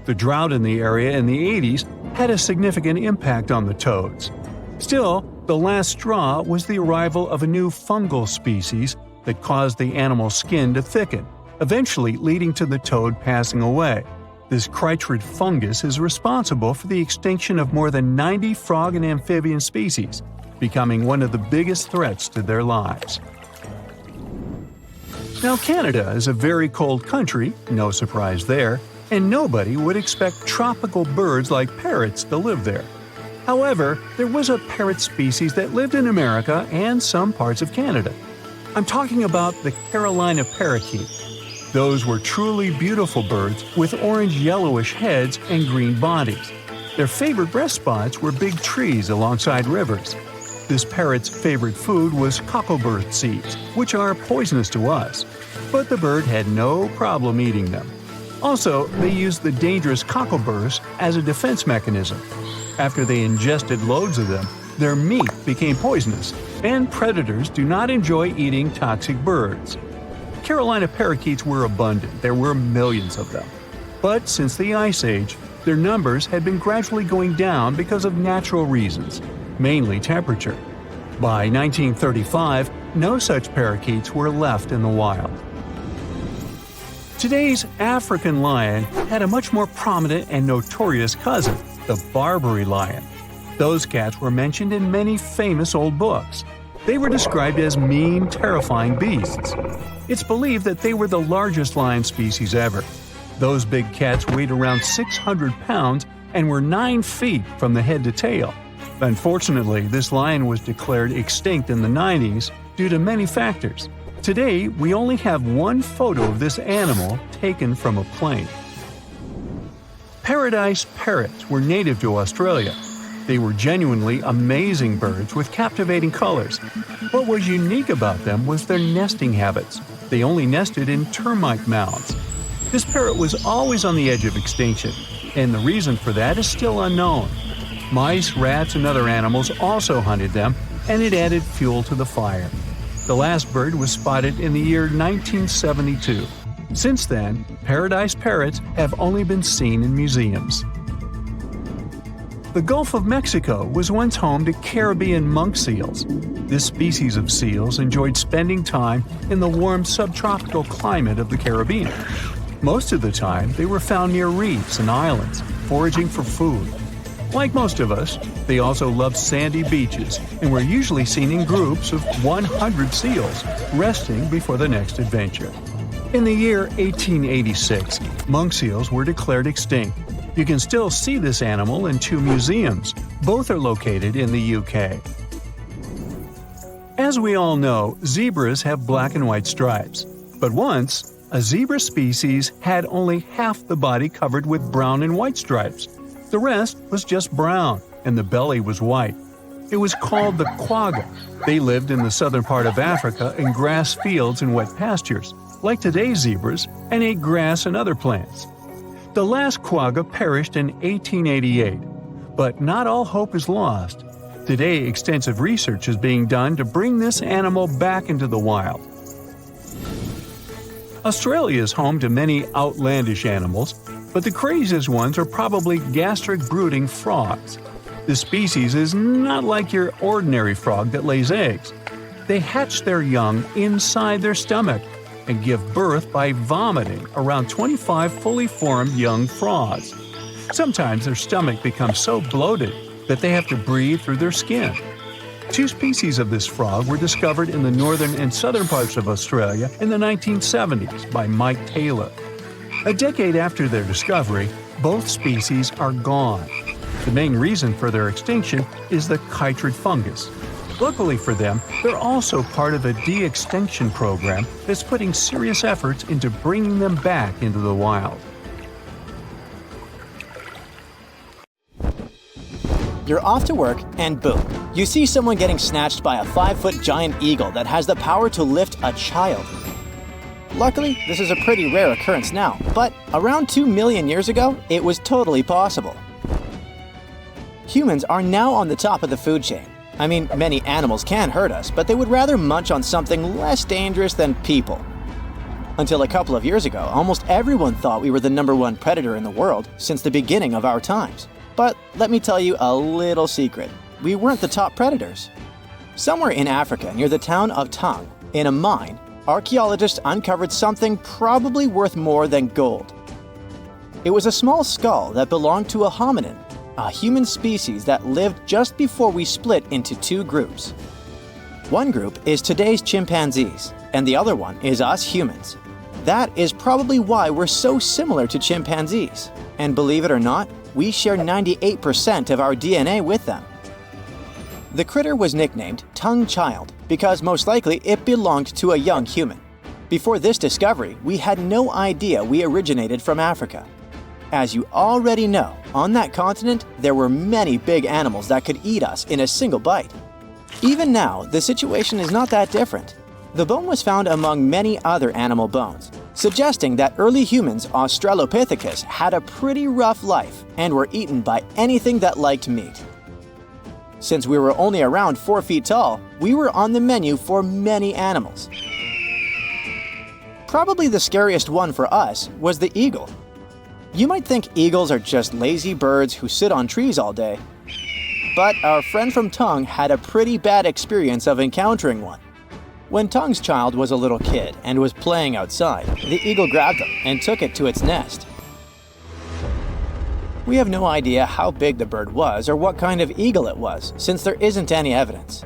The drought in the area in the 80s had a significant impact on the toads. Still, the last straw was the arrival of a new fungal species that caused the animal's skin to thicken, eventually leading to the toad passing away. This chytrid fungus is responsible for the extinction of more than 90 frog and amphibian species, becoming one of the biggest threats to their lives. Now, Canada is a very cold country, no surprise there, and nobody would expect tropical birds like parrots to live there. However, there was a parrot species that lived in America and some parts of Canada. I'm talking about the Carolina parakeet. Those were truly beautiful birds with orange-yellowish heads and green bodies. Their favorite rest spots were big trees alongside rivers. This parrot's favorite food was cocklebur seeds, which are poisonous to us, but the bird had no problem eating them. Also, they used the dangerous cockleburs as a defense mechanism. After they ingested loads of them, their meat became poisonous, and predators do not enjoy eating toxic birds. Carolina parakeets were abundant, there were millions of them. But since the Ice Age, their numbers had been gradually going down because of natural reasons, mainly temperature. By 1935, no such parakeets were left in the wild. Today's African lion had a much more prominent and notorious cousin, the Barbary lion. Those cats were mentioned in many famous old books. They were described as mean, terrifying beasts. It's believed that they were the largest lion species ever. Those big cats weighed around 600 pounds and were 9 feet from the head to tail. Unfortunately, this lion was declared extinct in the 90s due to many factors. Today, we only have one photo of this animal taken from a plane. Paradise parrots were native to Australia. They were genuinely amazing birds with captivating colors. What was unique about them was their nesting habits. They only nested in termite mounds. This parrot was always on the edge of extinction, and the reason for that is still unknown. Mice, rats, and other animals also hunted them, and it added fuel to the fire. The last bird was spotted in the year 1972. Since then, paradise parrots have only been seen in museums. The Gulf of Mexico was once home to Caribbean monk seals. This species of seals enjoyed spending time in the warm subtropical climate of the Caribbean. Most of the time, they were found near reefs and islands, foraging for food. Like most of us, they also loved sandy beaches and were usually seen in groups of 100 seals, resting before the next adventure. In the year 1886, monk seals were declared extinct. You can still see this animal in 2 museums. Both are located in the UK. As we all know, zebras have black and white stripes. But once, a zebra species had only half the body covered with brown and white stripes. The rest was just brown, and the belly was white. It was called the quagga. They lived in the southern part of Africa in grass fields and wet pastures, like today's zebras, and ate grass and other plants. The last quagga perished in 1888, but not all hope is lost. Today, extensive research is being done to bring this animal back into the wild. Australia is home to many outlandish animals, but the craziest ones are probably gastric brooding frogs. This species is not like your ordinary frog that lays eggs. They hatch their young inside their stomach. and give birth by vomiting around 25 fully formed young frogs. Sometimes their stomach becomes so bloated that they have to breathe through their skin. 2 species of this frog were discovered in the northern and southern parts of Australia in the 1970s by Mike Taylor. A decade after their discovery, both species are gone. The main reason for their extinction is the chytrid fungus. Luckily for them, they're also part of a de-extinction program that's putting serious efforts into bringing them back into the wild. You're off to work, and boom, you see someone getting snatched by a 5-foot giant eagle that has the power to lift a child. Luckily, this is a pretty rare occurrence now, but around 2 million years ago, it was totally possible. Humans are now on the top of the food chain. I mean, many animals can hurt us, but they would rather munch on something less dangerous than people. Until a couple of years ago, almost everyone thought we were the #1 predator in the world since the beginning of our times. But let me tell you a little secret. We weren't the top predators. Somewhere in Africa, near the town of Tous, in a mine, archaeologists uncovered something probably worth more than gold. It was a small skull that belonged to a hominin, a human species that lived just before we split into 2 groups. One group is today's chimpanzees, and the other one is us humans. That is probably why we're so similar to chimpanzees. And believe it or not, we share 98% of our DNA with them. The critter was nicknamed Tongue Child because most likely it belonged to a young human. Before this discovery, we had no idea we originated from Africa. As you already know, on that continent, there were many big animals that could eat us in a single bite. Even now, the situation is not that different. The bone was found among many other animal bones, suggesting that early humans, Australopithecus, had a pretty rough life and were eaten by anything that liked meat. Since we were only around 4 feet tall, we were on the menu for many animals. Probably the scariest one for us was the eagle. You might think eagles are just lazy birds who sit on trees all day. But our friend from Tongue had a pretty bad experience of encountering one. When Tongue's child was a little kid and was playing outside, the eagle grabbed him and took it to its nest. We have no idea how big the bird was or what kind of eagle it was, since there isn't any evidence.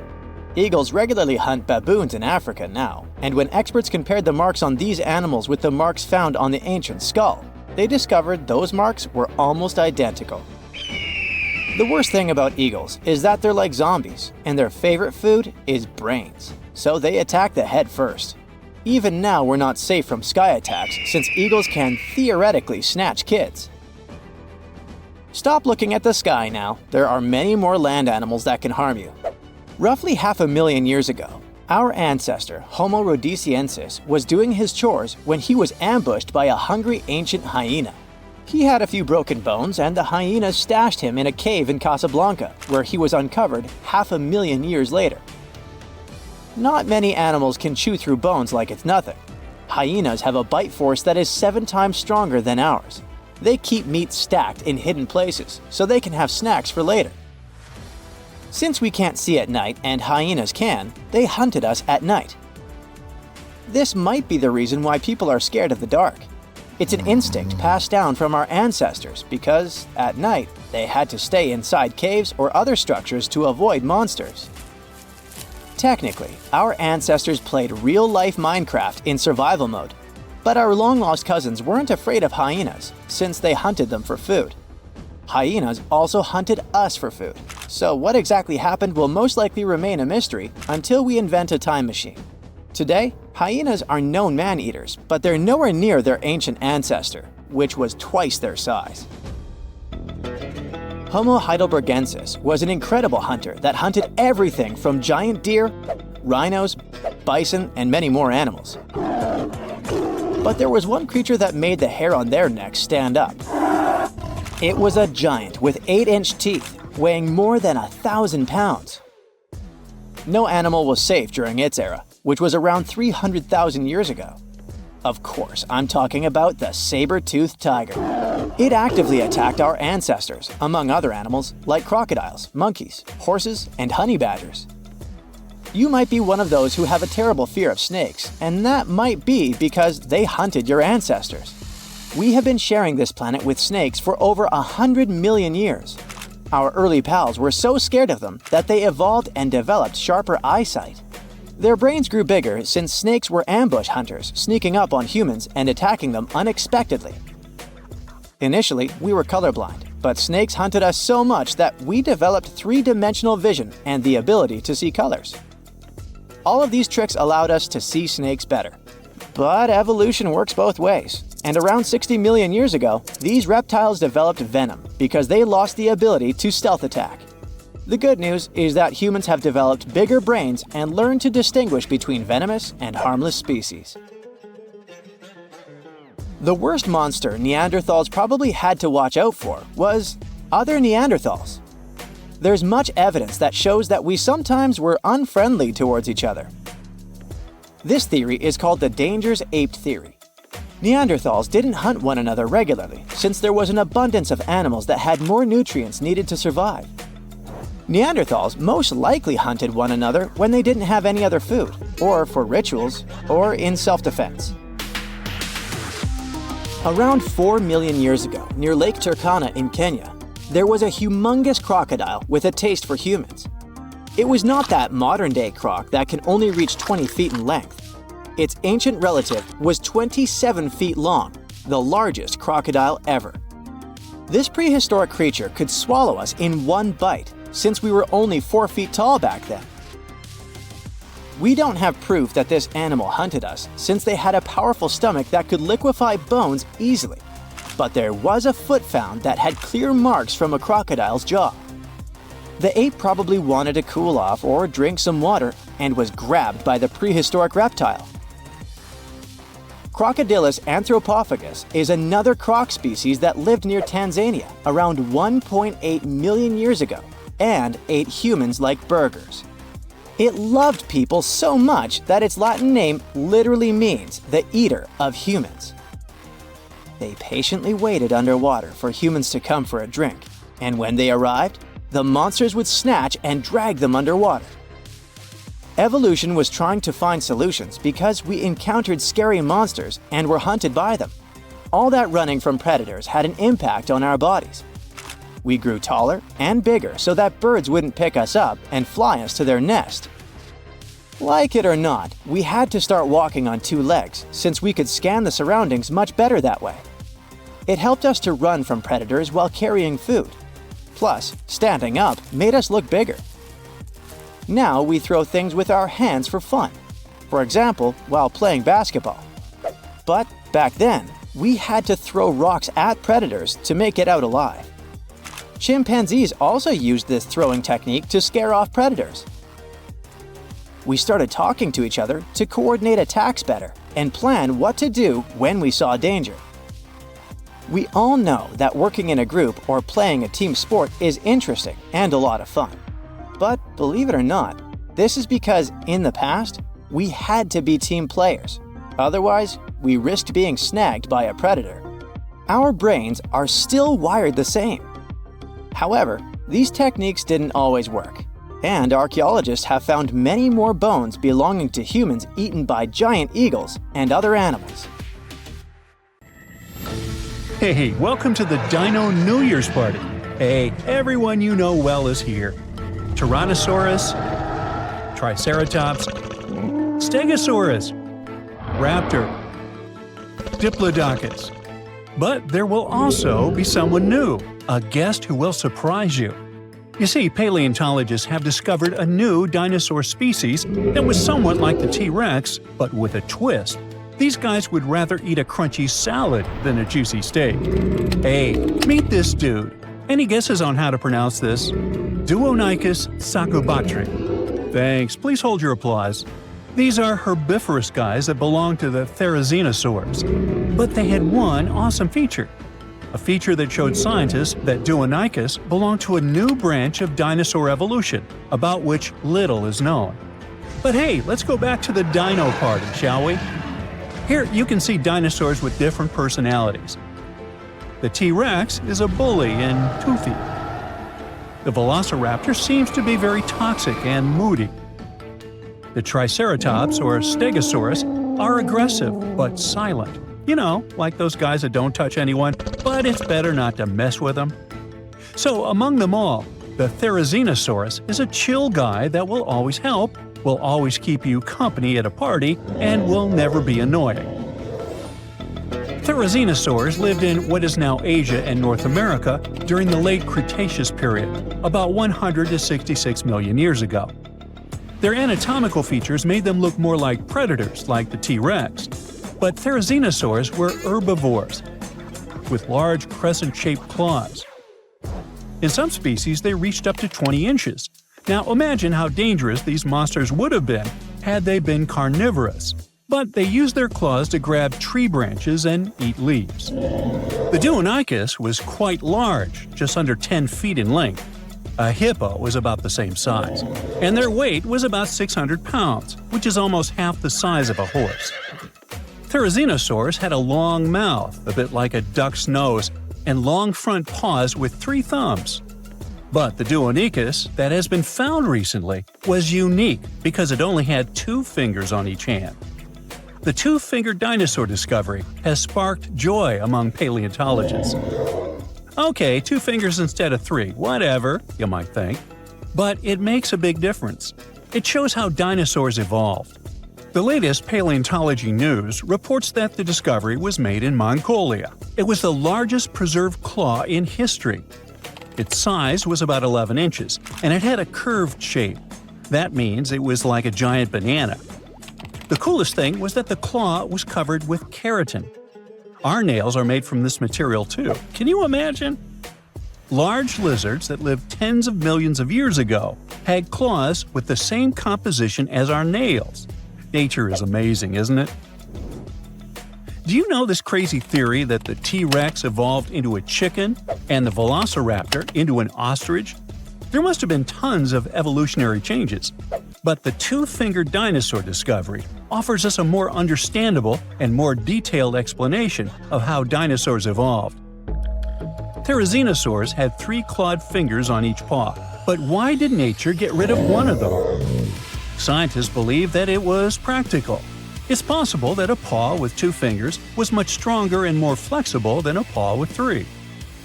Eagles regularly hunt baboons in Africa now, and when experts compared the marks on these animals with the marks found on the ancient skull, they discovered those marks were almost identical. The worst thing about eagles is that they're like zombies, and their favorite food is brains, so they attack the head first. Even now, we're not safe from sky attacks since eagles can theoretically snatch kids. Stop looking at the sky now. There are many more land animals that can harm you. Roughly 500,000 years ago, our ancestor, Homo rhodesiensis, was doing his chores when he was ambushed by a hungry ancient hyena. He had a few broken bones, and the hyenas stashed him in a cave in Casablanca, where he was uncovered 500,000 years later. Not many animals can chew through bones like it's nothing. Hyenas have a bite force that is 7 times stronger than ours. They keep meat stacked in hidden places, so they can have snacks for later. Since we can't see at night and hyenas can, they hunted us at night. This might be the reason why people are scared of the dark. It's an instinct passed down from our ancestors because, at night, they had to stay inside caves or other structures to avoid monsters. Technically, our ancestors played real-life Minecraft in survival mode, but our long-lost cousins weren't afraid of hyenas since they hunted them for food. Hyenas also hunted us for food, so what exactly happened will most likely remain a mystery until we invent a time machine. Today, hyenas are known man-eaters, but they're nowhere near their ancient ancestor, which was twice their size. Homo heidelbergensis was an incredible hunter that hunted everything from giant deer, rhinos, bison, and many more animals. But there was one creature that made the hair on their necks stand up. It was a giant with 8-inch teeth, weighing more than 1,000 pounds. No animal was safe during its era, which was around 300,000 years ago. Of course, I'm talking about the saber-toothed tiger. It actively attacked our ancestors, among other animals like crocodiles, monkeys, horses, and honey badgers. You might be one of those who have a terrible fear of snakes, and that might be because they hunted your ancestors. We have been sharing this planet with snakes for over 100 million years. Our early pals were so scared of them that they evolved and developed sharper eyesight. Their brains grew bigger since snakes were ambush hunters, sneaking up on humans and attacking them unexpectedly. Initially, we were colorblind, but snakes hunted us so much that we developed three-dimensional vision and the ability to see colors. All of these tricks allowed us to see snakes better. But evolution works both ways, and around 60 million years ago, these reptiles developed venom because they lost the ability to stealth attack. The good news is that humans have developed bigger brains and learned to distinguish between venomous and harmless species. The worst monster Neanderthals probably had to watch out for was other Neanderthals. There's much evidence that shows that we sometimes were unfriendly towards each other. This theory is called the dangerous ape theory. Neanderthals didn't hunt one another regularly since there was an abundance of animals that had more nutrients needed to survive. Neanderthals most likely hunted one another when they didn't have any other food, or for rituals, or in self-defense. Around 4 million years ago, near Lake Turkana in Kenya, there was a humongous crocodile with a taste for humans. It was not that modern-day croc that can only reach 20 feet in length. Its ancient relative was 27 feet long, the largest crocodile ever. This prehistoric creature could swallow us in one bite, since we were only 4 feet tall back then. We don't have proof that this animal hunted us, since they had a powerful stomach that could liquefy bones easily. But there was a foot found that had clear marks from a crocodile's jaw. The ape probably wanted to cool off or drink some water and was grabbed by the prehistoric reptile. Crocodylus anthropophagus is another croc species that lived near Tanzania around 1.8 million years ago and ate humans like burgers. It loved people so much that its Latin name literally means the eater of humans. They patiently waited underwater for humans to come for a drink, and when they arrived, the monsters would snatch and drag them underwater. Evolution was trying to find solutions because we encountered scary monsters and were hunted by them. All that running from predators had an impact on our bodies. We grew taller and bigger so that birds wouldn't pick us up and fly us to their nest. Like it or not, we had to start walking on two legs since we could scan the surroundings much better that way. It helped us to run from predators while carrying food. Plus, standing up made us look bigger. Now we throw things with our hands for fun. For example, while playing basketball. But back then, we had to throw rocks at predators to make it out alive. Chimpanzees also used this throwing technique to scare off predators. We started talking to each other to coordinate attacks better and plan what to do when we saw danger. We all know that working in a group or playing a team sport is interesting and a lot of fun. But believe it or not, this is because in the past, we had to be team players. Otherwise, we risked being snagged by a predator. Our brains are still wired the same. However, these techniques didn't always work, and archaeologists have found many more bones belonging to humans eaten by giant eagles and other animals. Hey, welcome to the Dino New Year's Party. Hey, everyone you know well is here. Tyrannosaurus, Triceratops, Stegosaurus, Raptor, Diplodocus. But there will also be someone new, a guest who will surprise you. You see, paleontologists have discovered a new dinosaur species that was somewhat like the T-Rex, but with a twist. These guys would rather eat a crunchy salad than a juicy steak. Hey, meet this dude. Any guesses on how to pronounce this? Deinonychus sakubotri. Thanks, please hold your applause. These are herbivorous guys that belong to the therizinosaurs. But they had one awesome feature. A feature that showed scientists that Deinonychus belonged to a new branch of dinosaur evolution, about which little is known. But hey, let's go back to the dino party, shall we? Here you can see dinosaurs with different personalities. The T-Rex is a bully and toothy. The Velociraptor seems to be very toxic and moody. The Triceratops or Stegosaurus are aggressive but silent. You know, like those guys that don't touch anyone, but it's better not to mess with them. So among them all, the Therizinosaurus is a chill guy that will always help, will always keep you company at a party, and will never be annoying. Therizinosaurs lived in what is now Asia and North America during the late Cretaceous period, about 100 to 66 million years ago. Their anatomical features made them look more like predators, like the T-Rex. But Therizinosaurs were herbivores, with large crescent-shaped claws. In some species, they reached up to 20 inches. Now imagine how dangerous these monsters would have been had they been carnivorous. But they used their claws to grab tree branches and eat leaves. The Deinonychus was quite large, just under 10 feet in length. A hippo was about the same size, and their weight was about 600 pounds, which is almost half the size of a horse. Therizinosaurs had a long mouth, a bit like a duck's nose, and long front paws with 3 thumbs. But the Deinonychus, that has been found recently, was unique because it only had 2 fingers on each hand. The 2-fingered dinosaur discovery has sparked joy among paleontologists. Okay, 2 fingers instead of 3, whatever, you might think. But it makes a big difference. It shows how dinosaurs evolved. The latest paleontology news reports that the discovery was made in Mongolia. It was the largest preserved claw in history. Its size was about 11 inches, and it had a curved shape. That means it was like a giant banana. The coolest thing was that the claw was covered with keratin. Our nails are made from this material too. Can you imagine? Large lizards that lived tens of millions of years ago had claws with the same composition as our nails. Nature is amazing, isn't it? Do you know this crazy theory that the T-Rex evolved into a chicken and the Velociraptor into an ostrich? There must have been tons of evolutionary changes. But the 2-fingered dinosaur discovery offers us a more understandable and more detailed explanation of how dinosaurs evolved. Therizinosaurs had 3 clawed fingers on each paw, but why did nature get rid of one of them? Scientists believe that it was practical. It's possible that a paw with 2 fingers was much stronger and more flexible than a paw with 3.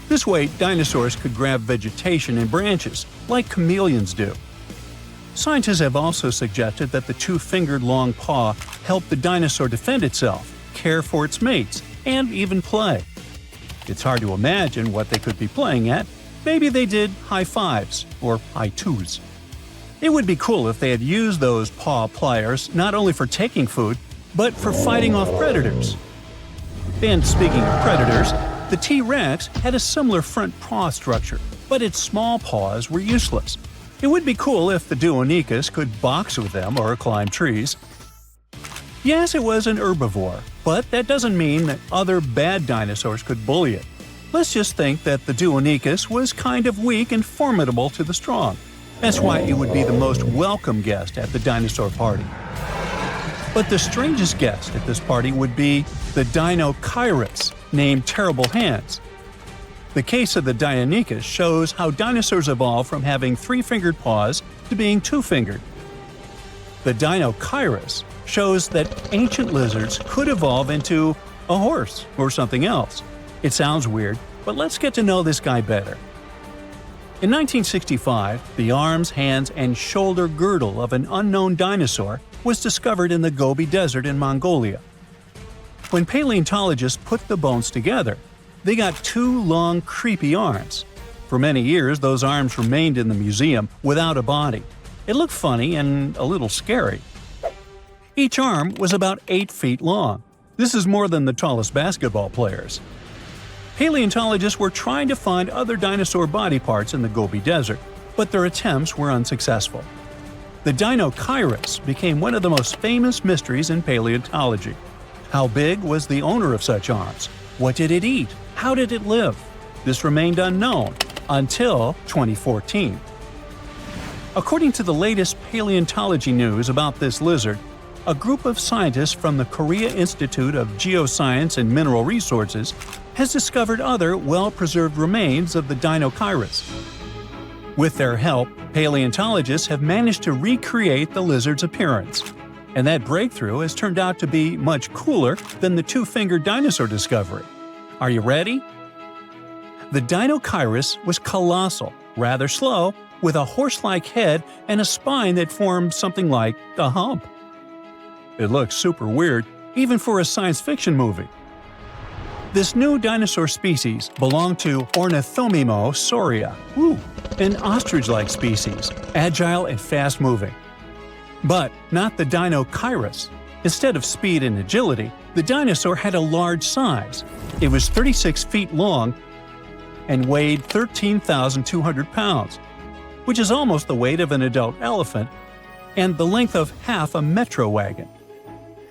This way, dinosaurs could grab vegetation and branches, like chameleons do. Scientists have also suggested that the 2-fingered long paw helped the dinosaur defend itself, care for its mates, and even play. It's hard to imagine what they could be playing at. Maybe they did high fives or high twos. It would be cool if they had used those paw pliers not only for taking food, but for fighting off predators. And speaking of predators, the T-Rex had a similar front paw structure, but its small paws were useless. It would be cool if the Deinonychus could box with them or climb trees. Yes, it was an herbivore, but that doesn't mean that other bad dinosaurs could bully it. Let's just think that the Deinonychus was kind of weak and formidable to the strong. That's why it would be the most welcome guest at the dinosaur party. But the strangest guest at this party would be the Dinocheirus, named Terrible Hands. The case of the Deinonychus shows how dinosaurs evolved from having 3-fingered paws to being 2-fingered. The Dinocheirus shows that ancient lizards could evolve into a horse or something else. It sounds weird, but let's get to know this guy better. In 1965, the arms, hands, and shoulder girdle of an unknown dinosaur was discovered in the Gobi Desert in Mongolia. When paleontologists put the bones together, they got 2 long, creepy arms. For many years, those arms remained in the museum without a body. It looked funny and a little scary. Each arm was about 8 feet long. This is more than the tallest basketball players. Paleontologists were trying to find other dinosaur body parts in the Gobi Desert, but their attempts were unsuccessful. The Dinocheirus became one of the most famous mysteries in paleontology. How big was the owner of such arms? What did it eat? How did it live? This remained unknown until 2014. According to the latest paleontology news about this lizard, a group of scientists from the Korea Institute of Geoscience and Mineral Resources has discovered other well-preserved remains of the Dinocheirus. With their help, Paleontologists have managed to recreate the lizard's appearance, and that breakthrough has turned out to be much cooler than the two-fingered dinosaur discovery. Are you ready? The Dinocheirus was colossal, rather slow, with a horse-like head and a spine that formed something like a hump. It looks super weird, even for a science fiction movie. This new dinosaur species belonged to Ornithomimosauria, an ostrich-like species, agile and fast-moving. But not the Dinocheirus. Instead of speed and agility, the dinosaur had a large size. It was 36 feet long and weighed 13,200 pounds, which is almost the weight of an adult elephant and the length of half a metro wagon.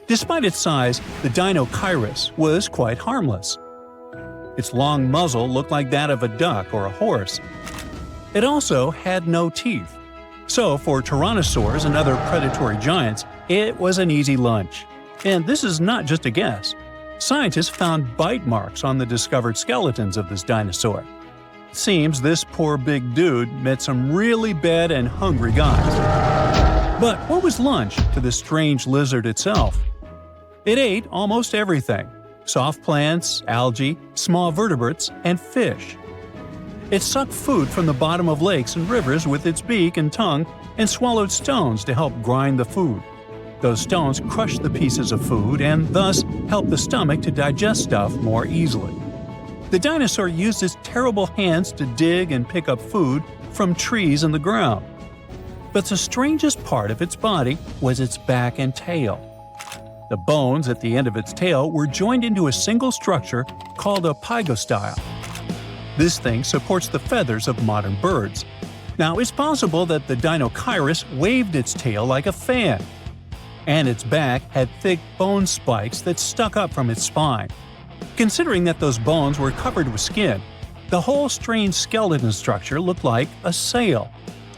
Despite its size, the Dinocheirus was quite harmless. Its long muzzle looked like that of a duck or a horse. It also had no teeth. So for tyrannosaurs and other predatory giants, it was an easy lunch. And this is not just a guess. Scientists found bite marks on the discovered skeletons of this dinosaur. It seems this poor big dude met some really bad and hungry guys. But what was lunch to this strange lizard itself? It ate almost everything: soft plants, algae, small vertebrates, and fish. It sucked food from the bottom of lakes and rivers with its beak and tongue and swallowed stones to help grind the food. Those stones crushed the pieces of food and thus helped the stomach to digest stuff more easily. The dinosaur used its terrible hands to dig and pick up food from trees and the ground. But the strangest part of its body was its back and tail. The bones at the end of its tail were joined into a single structure called a pygostyle. This thing supports the feathers of modern birds. Now, it's possible that the Dinocheirus waved its tail like a fan, and its back had thick bone spikes that stuck up from its spine. Considering that those bones were covered with skin, the whole strange skeleton structure looked like a sail.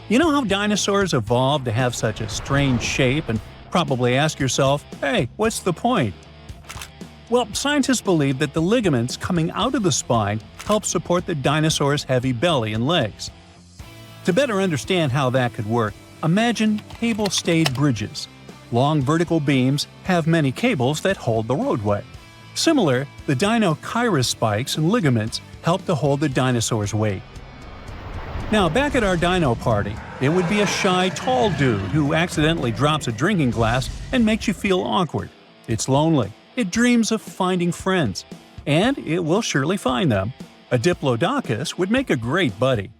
You know how dinosaurs evolved to have such a strange shape, and probably ask yourself, hey, what's the point? Well, scientists believe that the ligaments coming out of the spine help support the dinosaur's heavy belly and legs. To better understand how that could work, imagine cable-stayed bridges. Long vertical beams have many cables that hold the roadway. Similar, the Dinocheirus spikes and ligaments help to hold the dinosaur's weight. Now, back at our dino party, it would be a shy, tall dude who accidentally drops a drinking glass and makes you feel awkward. It's lonely. It dreams of finding friends. And it will surely find them. A Diplodocus would make a great buddy.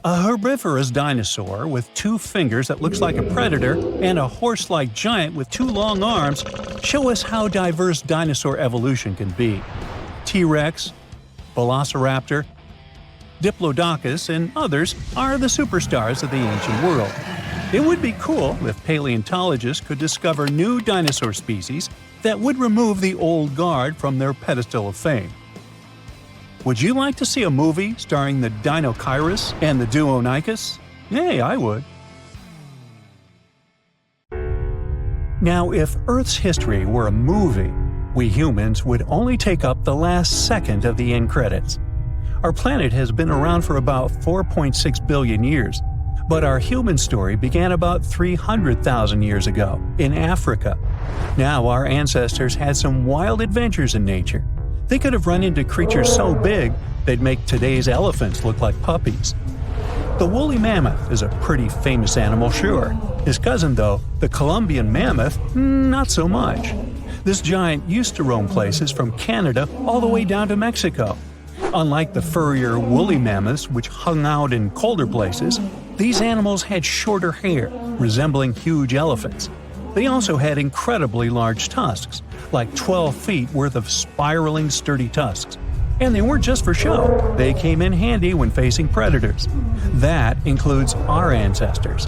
A herbivorous dinosaur with two fingers that looks like a predator and a horse-like giant with two long arms show us how diverse dinosaur evolution can be. T-Rex, Velociraptor, Diplodocus, and others are the superstars of the ancient world. It would be cool if paleontologists could discover new dinosaur species that would remove the old guard from their pedestal of fame. Would you like to see a movie starring the Dinocheirus and the Deinonychus? Hey, I would. Now, if Earth's history were a movie, we humans would only take up the last second of the end credits. Our planet has been around for about 4.6 billion years, but our human story began about 300,000 years ago in Africa. Now, our ancestors had some wild adventures in nature. They could have run into creatures so big they'd make today's elephants look like puppies. The woolly mammoth is a pretty famous animal, sure. His cousin, though, the Columbian mammoth, not so much. This giant used to roam places from Canada all the way down to Mexico. Unlike the furrier woolly mammoths which hung out in colder places, these animals had shorter hair, resembling huge elephants. They also had incredibly large tusks, like 12 feet worth of spiraling sturdy tusks. And they weren't just for show, they came in handy when facing predators. That includes our ancestors.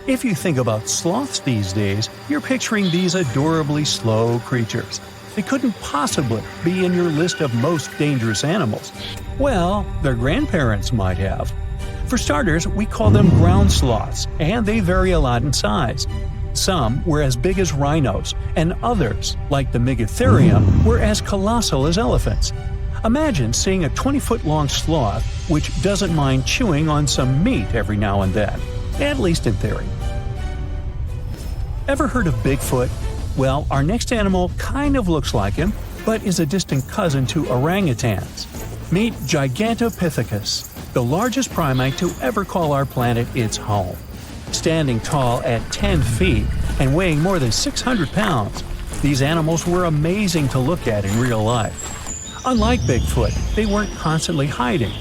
If you think about sloths these days, you're picturing these adorably slow creatures. They couldn't possibly be in your list of most dangerous animals. Well, their grandparents might have. For starters, we call them ground sloths, and they vary a lot in size. Some were as big as rhinos, and others, like the Megatherium, were as colossal as elephants. Imagine seeing a 20-foot-long sloth which doesn't mind chewing on some meat every now and then, at least in theory. Ever heard of Bigfoot? Well, our next animal kind of looks like him, but is a distant cousin to orangutans. Meet Gigantopithecus, the largest primate to ever call our planet its home. Standing tall at 10 feet and weighing more than 600 pounds, these animals were amazing to look at in real life. Unlike Bigfoot, they weren't constantly hiding.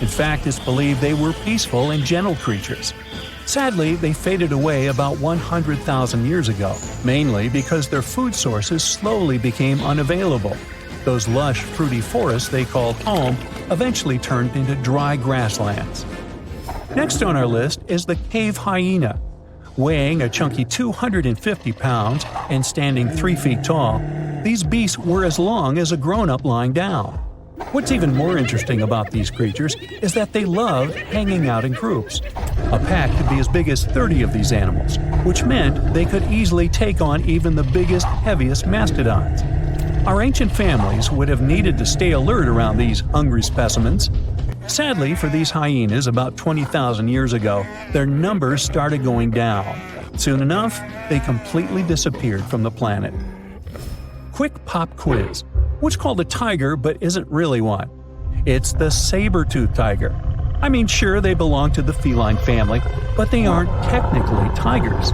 In fact, it's believed they were peaceful and gentle creatures. Sadly, they faded away about 100,000 years ago, mainly because their food sources slowly became unavailable. Those lush, fruity forests they called home eventually turned into dry grasslands. Next on our list is the cave hyena. Weighing a chunky 250 pounds and standing 3 feet tall, these beasts were as long as a grown-up lying down. What's even more interesting about these creatures is that they loved hanging out in groups. A pack could be as big as 30 of these animals, which meant they could easily take on even the biggest, heaviest mastodons. Our ancient families would have needed to stay alert around these hungry specimens. Sadly for these hyenas about 20,000 years ago, their numbers started going down. Soon enough, they completely disappeared from the planet. Quick pop quiz. What's called a tiger but isn't really one? It's the saber-toothed tiger. I mean, sure, they belong to the feline family, but they aren't technically tigers.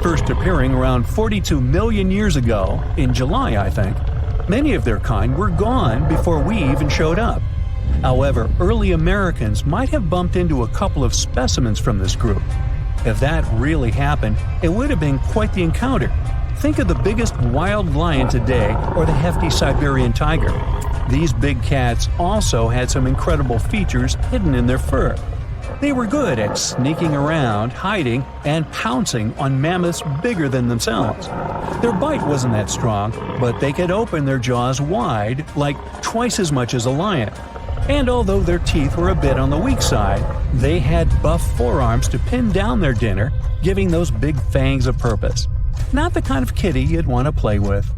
First appearing around 42 million years ago, in July I think, many of their kind were gone before we even showed up. However, early Americans might have bumped into a couple of specimens from this group. If that really happened, it would have been quite the encounter. Think of the biggest wild lion today or the hefty Siberian tiger. These big cats also had some incredible features hidden in their fur. They were good at sneaking around, hiding, and pouncing on mammoths bigger than themselves. Their bite wasn't that strong, but they could open their jaws wide, like twice as much as a lion. And although their teeth were a bit on the weak side, they had buff forearms to pin down their dinner, giving those big fangs a purpose. Not the kind of kitty you'd want to play with.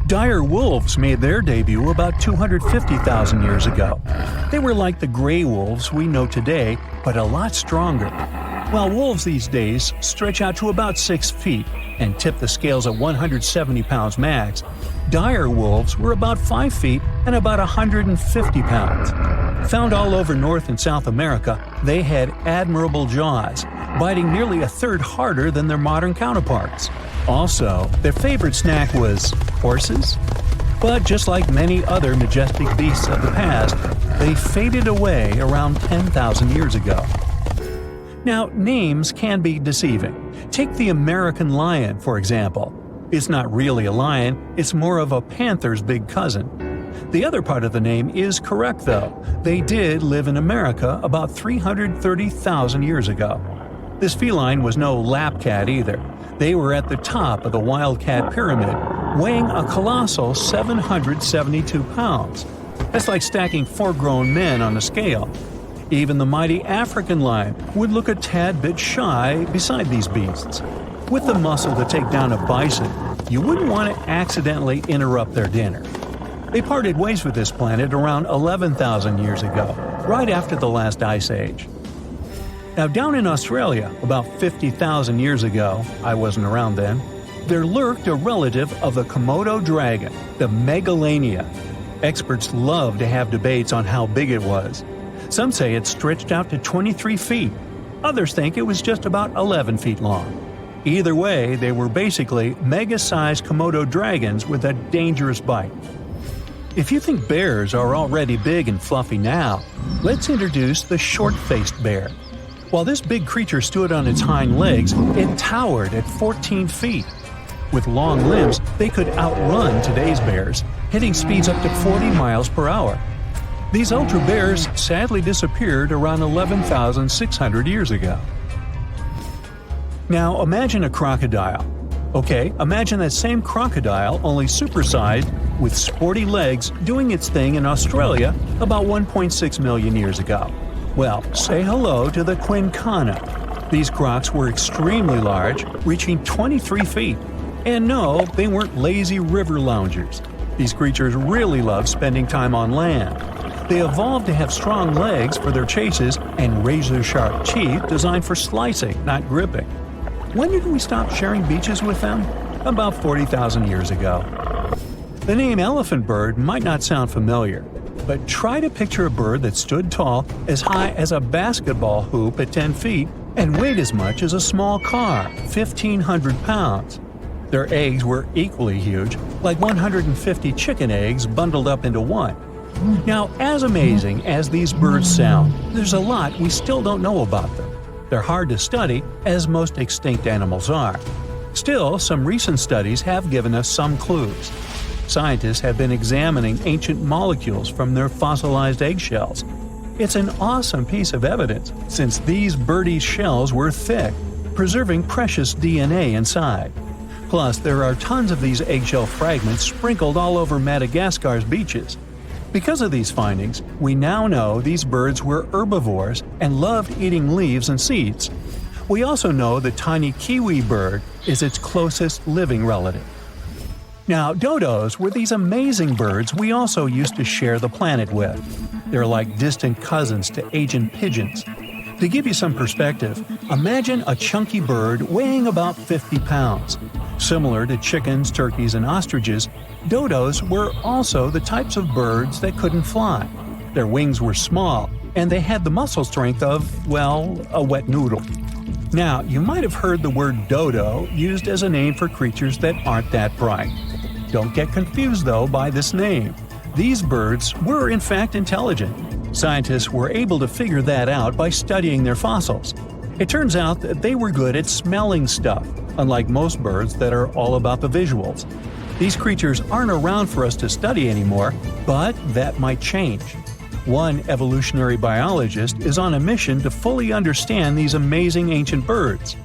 Dire wolves made their debut about 250,000 years ago. They were like the gray wolves we know today, but a lot stronger. While wolves these days stretch out to about 6 feet and tip the scales at 170 pounds max, dire wolves were about 5 feet and about 150 pounds. Found all over North and South America, they had admirable jaws, biting nearly a third harder than their modern counterparts. Also, their favorite snack was horses. But just like many other majestic beasts of the past, they faded away around 10,000 years ago. Now, names can be deceiving. Take the American lion, for example. It's not really a lion, it's more of a panther's big cousin. The other part of the name is correct, though. They did live in America about 330,000 years ago. This feline was no lap cat either. They were at the top of the wildcat pyramid, weighing a colossal 772 pounds. That's like stacking 4 grown men on a scale. Even the mighty African lion would look a tad bit shy beside these beasts. With the muscle to take down a bison, you wouldn't want to accidentally interrupt their dinner. They parted ways with this planet around 11,000 years ago, right after the last ice age. Now, down in Australia, about 50,000 years ago, I wasn't around then, there lurked a relative of the Komodo dragon, the Megalania. Experts love to have debates on how big it was. Some say it stretched out to 23 feet. Others think it was just about 11 feet long. Either way, they were basically mega-sized Komodo dragons with a dangerous bite. If you think bears are already big and fluffy now, let's introduce the short-faced bear. While this big creature stood on its hind legs, it towered at 14 feet. With long limbs, they could outrun today's bears, hitting speeds up to 40 miles per hour. These ultra bears sadly disappeared around 11,600 years ago. Now imagine a crocodile. Okay, imagine that same crocodile, only supersized, with sporty legs, doing its thing in Australia about 1.6 million years ago. Well, say hello to the quincana. These crocs were extremely large, reaching 23 feet. And no, they weren't lazy river loungers. These creatures really love spending time on land. They evolved to have strong legs for their chases and razor-sharp teeth designed for slicing, not gripping. When did we stop sharing beaches with them? About 40,000 years ago. The name elephant bird might not sound familiar, but try to picture a bird that stood tall, as high as a basketball hoop at 10 feet, and weighed as much as a small car, 1,500 pounds. Their eggs were equally huge, like 150 chicken eggs bundled up into one. Now, as amazing as these birds sound, there's a lot we still don't know about them. They're hard to study, as most extinct animals are. Still, some recent studies have given us some clues. Scientists have been examining ancient molecules from their fossilized eggshells. It's an awesome piece of evidence, since these birdie shells were thick, preserving precious DNA inside. Plus, there are tons of these eggshell fragments sprinkled all over Madagascar's beaches. Because of these findings, we now know these birds were herbivores and loved eating leaves and seeds. We also know the tiny kiwi bird is its closest living relative. Now, dodos were these amazing birds we also used to share the planet with. They're like distant cousins to ancient pigeons. To give you some perspective, imagine a chunky bird weighing about 50 pounds. Similar to chickens, turkeys, and ostriches, dodos were also the types of birds that couldn't fly. Their wings were small, and they had the muscle strength of, well, a wet noodle. Now, you might have heard the word dodo used as a name for creatures that aren't that bright. Don't get confused, though, by this name. These birds were in fact intelligent. Scientists were able to figure that out by studying their fossils. It turns out that they were good at smelling stuff, unlike most birds that are all about the visuals. These creatures aren't around for us to study anymore, but that might change. One evolutionary biologist is on a mission to fully understand these amazing ancient birds.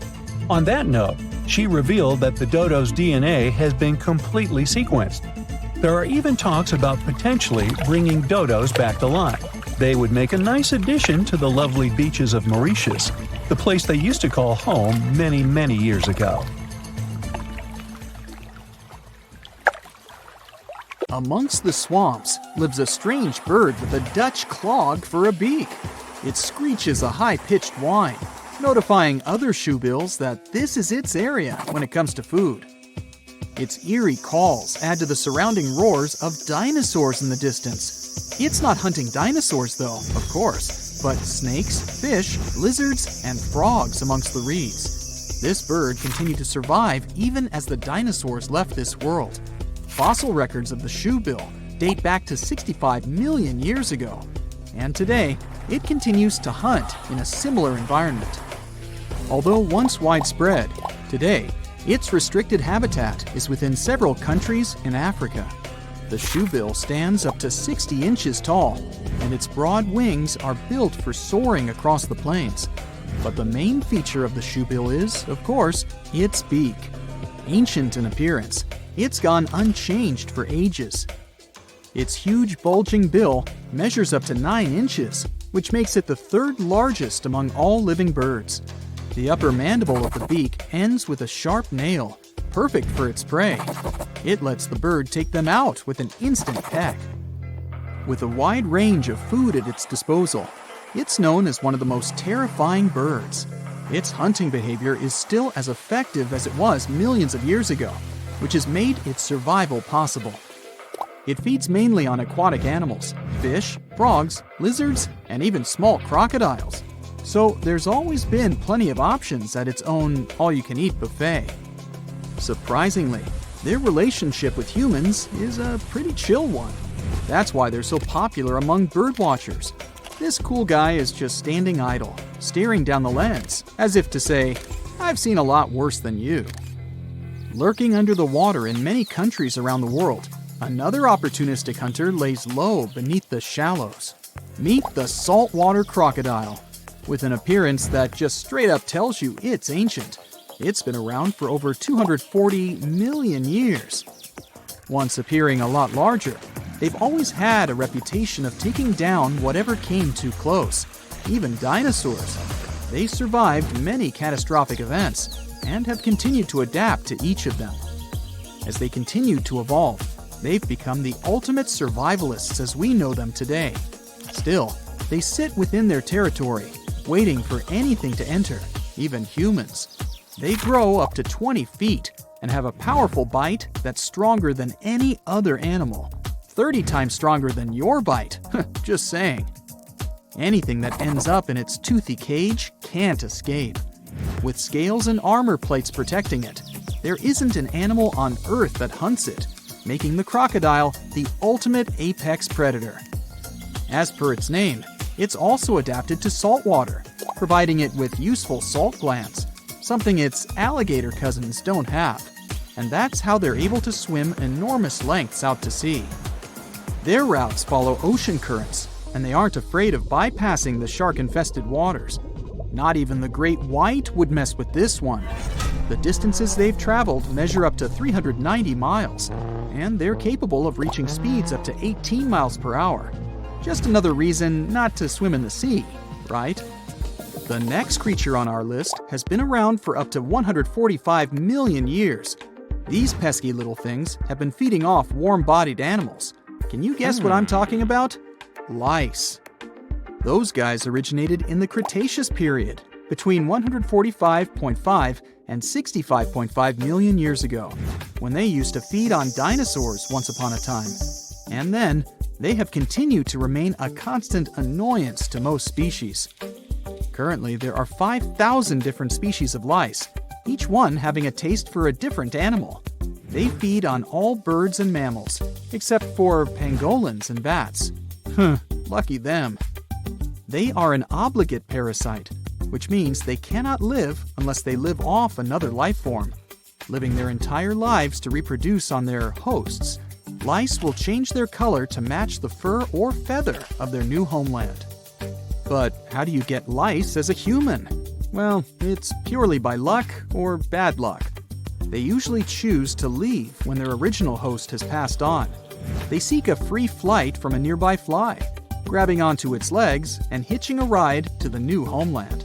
On that note, she revealed that the dodo's DNA has been completely sequenced. There are even talks about potentially bringing dodos back to life. They would make a nice addition to the lovely beaches of Mauritius, the place they used to call home many, many years ago. Amongst the swamps lives a strange bird with a Dutch clog for a beak. It screeches a high-pitched whine, notifying other shoebills that this is its area when it comes to food. Its eerie calls add to the surrounding roars of dinosaurs in the distance. It's not hunting dinosaurs though, of course, but snakes, fish, lizards, and frogs amongst the reeds. This bird continued to survive even as the dinosaurs left this world. Fossil records of the shoebill date back to 65 million years ago, and today it continues to hunt in a similar environment. Although once widespread, today its restricted habitat is within several countries in Africa. The shoebill stands up to 60 inches tall, and its broad wings are built for soaring across the plains. But the main feature of the shoebill is, of course, its beak. Ancient in appearance, it's gone unchanged for ages. Its huge bulging bill measures up to 9 inches, which makes it the third largest among all living birds. The upper mandible of the beak ends with a sharp nail, perfect for its prey. It lets the bird take them out with an instant peck. With a wide range of food at its disposal, it's known as one of the most terrifying birds. Its hunting behavior is still as effective as it was millions of years ago, which has made its survival possible. It feeds mainly on aquatic animals, fish, frogs, lizards, and even small crocodiles. So there's always been plenty of options at its own all-you-can-eat buffet. Surprisingly, their relationship with humans is a pretty chill one. That's why they're so popular among birdwatchers. This cool guy is just standing idle, staring down the lens, as if to say, "I've seen a lot worse than you." Lurking under the water in many countries around the world, another opportunistic hunter lays low beneath the shallows. Meet the saltwater crocodile. With an appearance that just straight up tells you it's ancient. It's been around for over 240 million years. Once appearing a lot larger, they've always had a reputation of taking down whatever came too close, even dinosaurs. They survived many catastrophic events and have continued to adapt to each of them. As they continue to evolve, They've become the ultimate survivalists as we know them today. Still, they sit within their territory, waiting for anything to enter, even humans. They grow up to 20 feet and have a powerful bite that's stronger than any other animal. 30 times stronger than your bite, just saying. Anything that ends up in its toothy cage can't escape. With scales and armor plates protecting it, there isn't an animal on Earth that hunts it, making the crocodile the ultimate apex predator. As per its name, it's also adapted to salt water, providing it with useful salt glands, something its alligator cousins don't have. And that's how they're able to swim enormous lengths out to sea. Their routes follow ocean currents, and they aren't afraid of bypassing the shark-infested waters. Not even the great white would mess with this one. The distances they've traveled measure up to 390 miles, and they're capable of reaching speeds up to 18 miles per hour. Just another reason not to swim in the sea, right? The next creature on our list has been around for up to 145 million years. These pesky little things have been feeding off warm-bodied animals. Can you guess what I'm talking about? Lice. Those guys originated in the Cretaceous period, between 145.5 and 65.5 million years ago, when they used to feed on dinosaurs once upon a time. And then, they have continued to remain a constant annoyance to most species. Currently, there are 5,000 different species of lice, each one having a taste for a different animal. They feed on all birds and mammals, except for pangolins and bats. Lucky them. They are an obligate parasite, which means they cannot live unless they live off another life form. Living their entire lives to reproduce on their hosts, lice will change their color to match the fur or feather of their new homeland. But how do you get lice as a human? Well, it's purely by luck or bad luck. They usually choose to leave when their original host has passed on. They seek a free flight from a nearby fly, grabbing onto its legs and hitching a ride to the new homeland.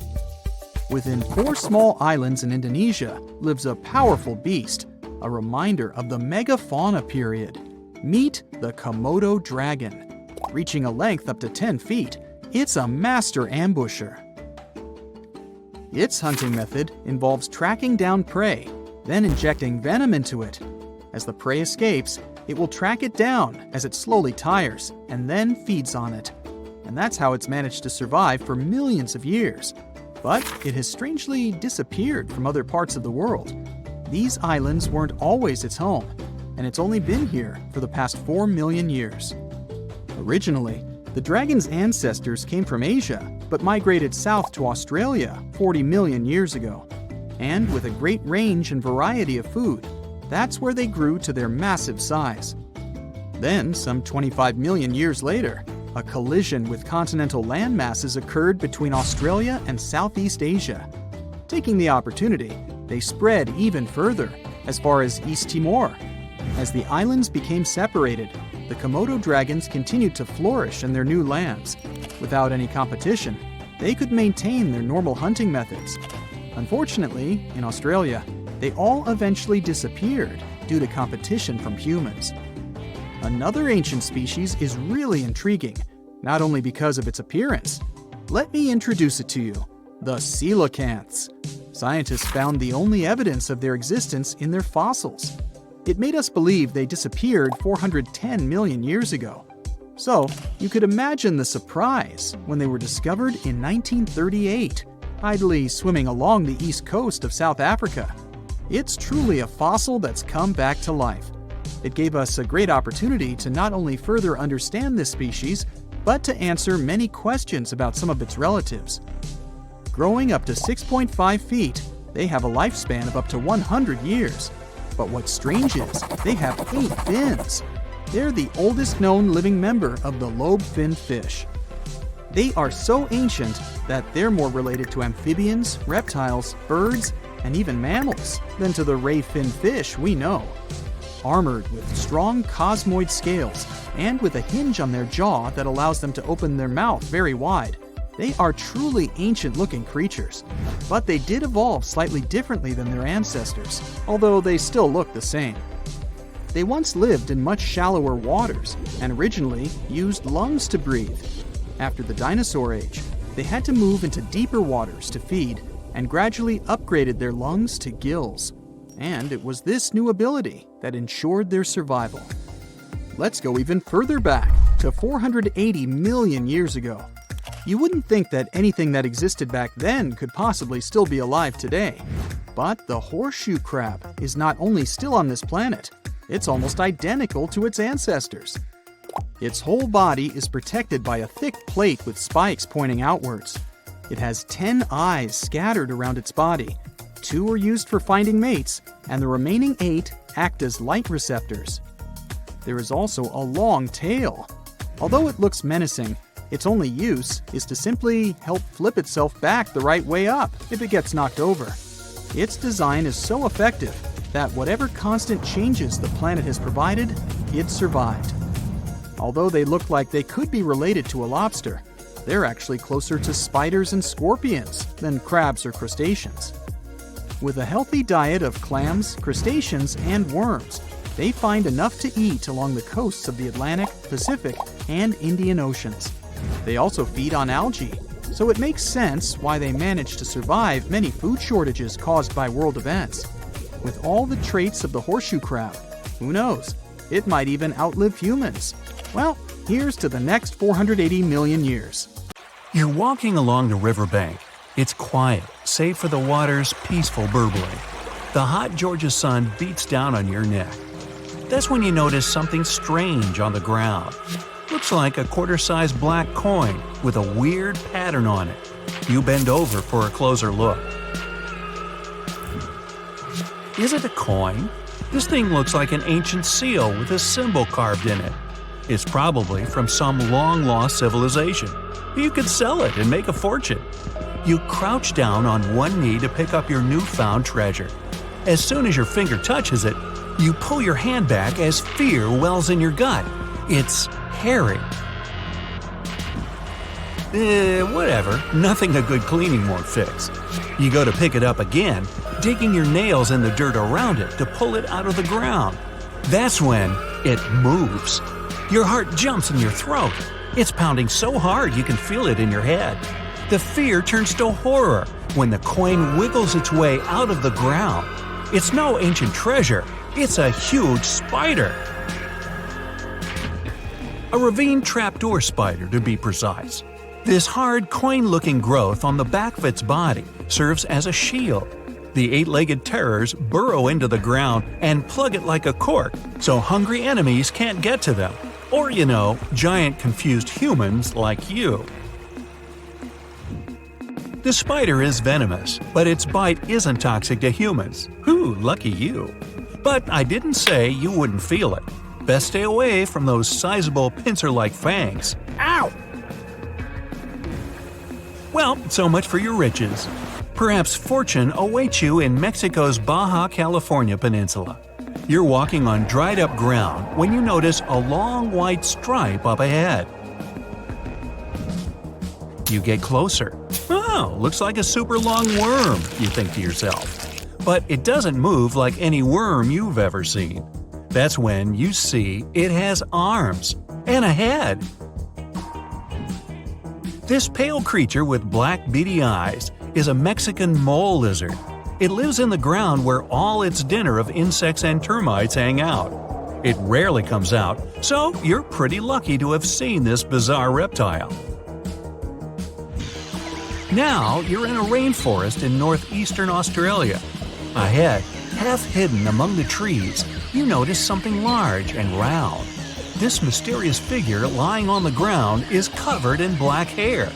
Within 4 small islands in Indonesia lives a powerful beast, a reminder of the megafauna period. Meet the Komodo dragon. Reaching a length up to 10 feet, it's a master ambusher. Its hunting method involves tracking down prey, then injecting venom into it. As the prey escapes, it will track it down as it slowly tires and then feeds on it. And that's how it's managed to survive for millions of years. But it has strangely disappeared from other parts of the world. These islands weren't always its home, and it's only been here for the past 4 million years. Originally, the dragon's ancestors came from Asia, but migrated south to Australia 40 million years ago. And with a great range and variety of food, that's where they grew to their massive size. Then, some 25 million years later, a collision with continental land masses occurred between Australia and Southeast Asia. Taking the opportunity, they spread even further, as far as East Timor. As the islands became separated, the Komodo dragons continued to flourish in their new lands. Without any competition, they could maintain their normal hunting methods. Unfortunately, in Australia, they all eventually disappeared due to competition from humans. Another ancient species is really intriguing, not only because of its appearance. Let me introduce it to you, the coelacanths. Scientists found the only evidence of their existence in their fossils. It made us believe they disappeared 410 million years ago. So, you could imagine the surprise when they were discovered in 1938, idly swimming along the east coast of South Africa. It's truly a fossil that's come back to life. It gave us a great opportunity to not only further understand this species, but to answer many questions about some of its relatives. Growing up to 6.5 feet, they have a lifespan of up to 100 years. But what's strange is, they have 8 fins. They're the oldest known living member of the lobe-finned fish. They are so ancient that they're more related to amphibians, reptiles, birds, and even mammals than to the ray-finned fish we know. Armored with strong cosmoid scales and with a hinge on their jaw that allows them to open their mouth very wide, they are truly ancient-looking creatures. But they did evolve slightly differently than their ancestors, although they still look the same. They once lived in much shallower waters and originally used lungs to breathe. After the dinosaur age, they had to move into deeper waters to feed and gradually upgraded their lungs to gills. And it was this new ability that ensured their survival. Let's go even further back to 480 million years ago. You wouldn't think that anything that existed back then could possibly still be alive today. But the horseshoe crab is not only still on this planet, it's almost identical to its ancestors. Its whole body is protected by a thick plate with spikes pointing outwards. It has 10 eyes scattered around its body. 2 are used for finding mates, and the remaining 8 act as light receptors. There is also a long tail. Although it looks menacing, its only use is to simply help flip itself back the right way up if it gets knocked over. Its design is so effective that whatever constant changes the planet has provided, it survived. Although they look like they could be related to a lobster, they're actually closer to spiders and scorpions than crabs or crustaceans. With a healthy diet of clams, crustaceans, and worms, they find enough to eat along the coasts of the Atlantic, Pacific, and Indian Oceans. They also feed on algae, so it makes sense why they manage to survive many food shortages caused by world events. With all the traits of the horseshoe crab, who knows, it might even outlive humans. Well, here's to the next 480 million years. You're walking along the riverbank. It's quiet, save for the water's peaceful burbling. The hot Georgia sun beats down on your neck. That's when you notice something strange on the ground. Looks like a quarter-sized black coin with a weird pattern on it. You bend over for a closer look. Is it a coin? This thing looks like an ancient seal with a symbol carved in it. It's probably from some long-lost civilization. You could sell it and make a fortune. You crouch down on one knee to pick up your newfound treasure. As soon as your finger touches it, you pull your hand back as fear wells in your gut. It's hairy. Whatever. Nothing a good cleaning won't fix. You go to pick it up again, digging your nails in the dirt around it to pull it out of the ground. That's when it moves. Your heart jumps in your throat. It's pounding so hard you can feel it in your head. The fear turns to horror when the coin wiggles its way out of the ground. It's no ancient treasure. It's a huge spider. A ravine trapdoor spider, to be precise. This hard, coin-looking growth on the back of its body serves as a shield. The 8-legged terrors burrow into the ground and plug it like a cork so hungry enemies can't get to them. Or, giant confused humans like you. The spider is venomous, but its bite isn't toxic to humans. Ooh, lucky you. But I didn't say you wouldn't feel it. Best stay away from those sizable pincer-like fangs. Ow! Well, so much for your riches. Perhaps fortune awaits you in Mexico's Baja California peninsula. You're walking on dried-up ground when you notice a long white stripe up ahead. You get closer. Oh, looks like a super long worm, you think to yourself. But it doesn't move like any worm you've ever seen. That's when you see it has arms and a head. This pale creature with black beady eyes is a Mexican mole lizard. It lives in the ground where all its dinner of insects and termites hang out. It rarely comes out, so you're pretty lucky to have seen this bizarre reptile. Now you're in a rainforest in northeastern Australia. Ahead, half hidden among the trees, you notice something large and round. This mysterious figure lying on the ground is covered in black hair.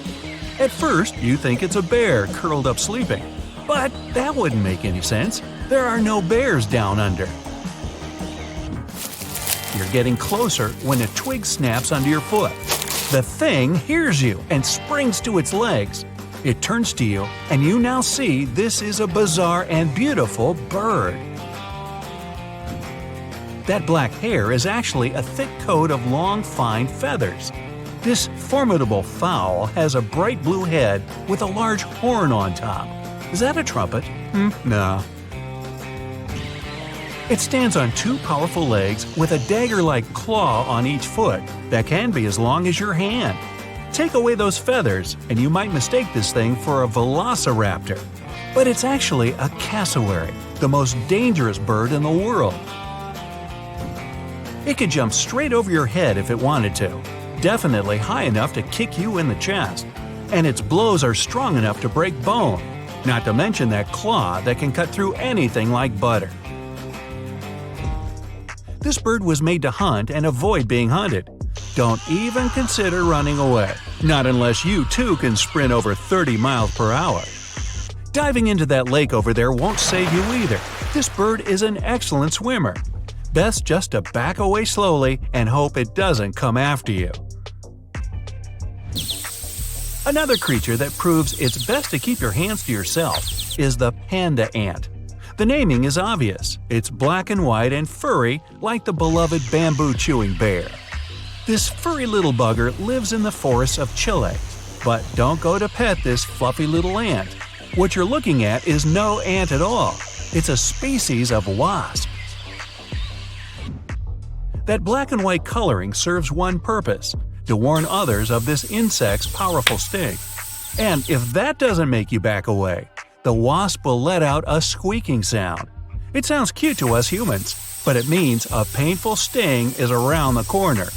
At first, you think it's a bear curled up sleeping. But that wouldn't make any sense. There are no bears down under. You're getting closer when a twig snaps under your foot. The thing hears you and springs to its legs. It turns to you, and you now see this is a bizarre and beautiful bird. That black hair is actually a thick coat of long, fine feathers. This formidable fowl has a bright blue head with a large horn on top. Is that a trumpet? No. It stands on two powerful legs with a dagger-like claw on each foot that can be as long as your hand. Take away those feathers, and you might mistake this thing for a velociraptor. But it's actually a cassowary, the most dangerous bird in the world. It could jump straight over your head if it wanted to, definitely high enough to kick you in the chest. And its blows are strong enough to break bone, not to mention that claw that can cut through anything like butter. This bird was made to hunt and avoid being hunted. Don't even consider running away, not unless you too can sprint over 30 miles per hour. Diving into that lake over there won't save you either. This bird is an excellent swimmer. Best just to back away slowly and hope it doesn't come after you. Another creature that proves it's best to keep your hands to yourself is the panda ant. The naming is obvious. It's black and white and furry like the beloved bamboo-chewing bear. This furry little bugger lives in the forests of Chile. But don't go to pet this fluffy little ant. What you're looking at is no ant at all. It's a species of wasp. That black and white coloring serves one purpose: to warn others of this insect's powerful sting. And if that doesn't make you back away, the wasp will let out a squeaking sound. It sounds cute to us humans, but it means a painful sting is around the corner.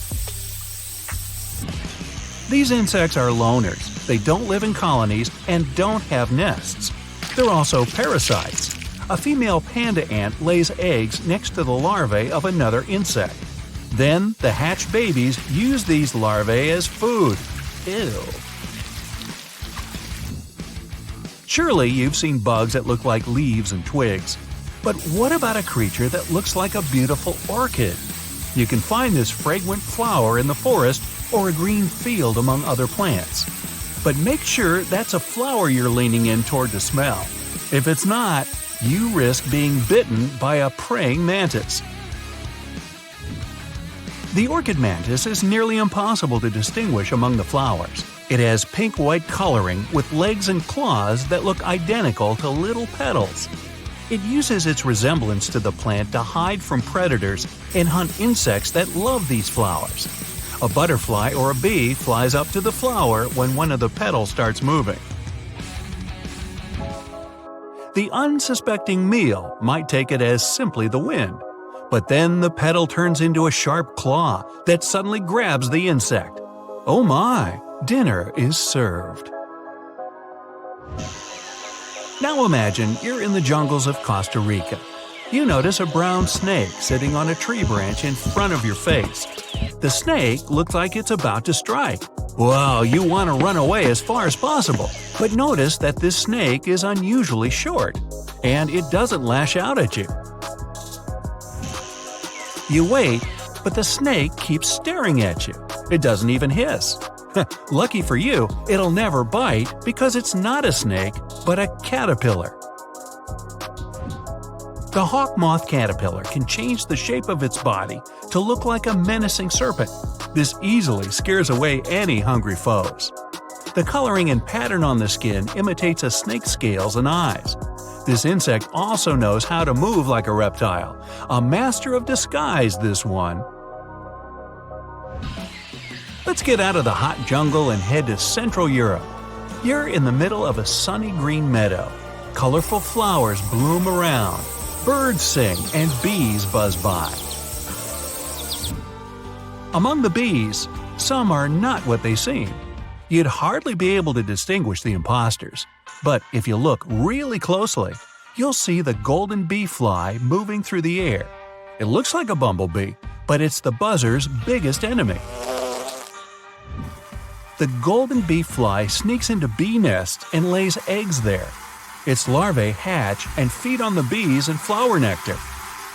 These insects are loners. They don't live in colonies and don't have nests. They're also parasites. A female panda ant lays eggs next to the larvae of another insect. Then the hatched babies use these larvae as food. Ew. Surely you've seen bugs that look like leaves and twigs. But what about a creature that looks like a beautiful orchid? You can find this fragrant flower in the forest or a green field among other plants. But make sure that's a flower you're leaning in toward to smell. If it's not, you risk being bitten by a praying mantis. The orchid mantis is nearly impossible to distinguish among the flowers. It has pink-white coloring with legs and claws that look identical to little petals. It uses its resemblance to the plant to hide from predators and hunt insects that love these flowers. A butterfly or a bee flies up to the flower when one of the petals starts moving. The unsuspecting meal might take it as simply the wind. But then the petal turns into a sharp claw that suddenly grabs the insect. Oh my, dinner is served. Now imagine you're in the jungles of Costa Rica. You notice a brown snake sitting on a tree branch in front of your face. The snake looks like it's about to strike. Well, you want to run away as far as possible, but notice that this snake is unusually short, and it doesn't lash out at you. You wait, but the snake keeps staring at you. It doesn't even hiss. Lucky for you, it'll never bite because it's not a snake, but a caterpillar. The hawk moth caterpillar can change the shape of its body to look like a menacing serpent. This easily scares away any hungry foes. The coloring and pattern on the skin imitates a snake's scales and eyes. This insect also knows how to move like a reptile. A master of disguise, this one. Let's get out of the hot jungle and head to Central Europe. You're in the middle of a sunny green meadow. Colorful flowers bloom around. Birds sing and bees buzz by. Among the bees, some are not what they seem. You'd hardly be able to distinguish the imposters. But if you look really closely, you'll see the golden bee fly moving through the air. It looks like a bumblebee, but it's the buzzer's biggest enemy. The golden bee fly sneaks into bee nests and lays eggs there. Its larvae hatch and feed on the bees and flower nectar.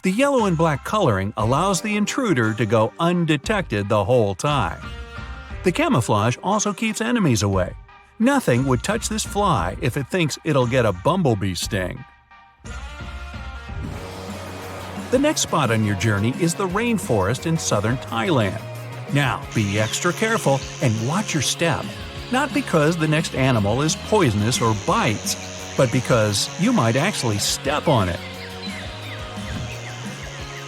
The yellow and black coloring allows the intruder to go undetected the whole time. The camouflage also keeps enemies away. Nothing would touch this fly if it thinks it'll get a bumblebee sting. The next spot on your journey is the rainforest in southern Thailand. Now, be extra careful and watch your step. Not because the next animal is poisonous or bites, but because you might actually step on it.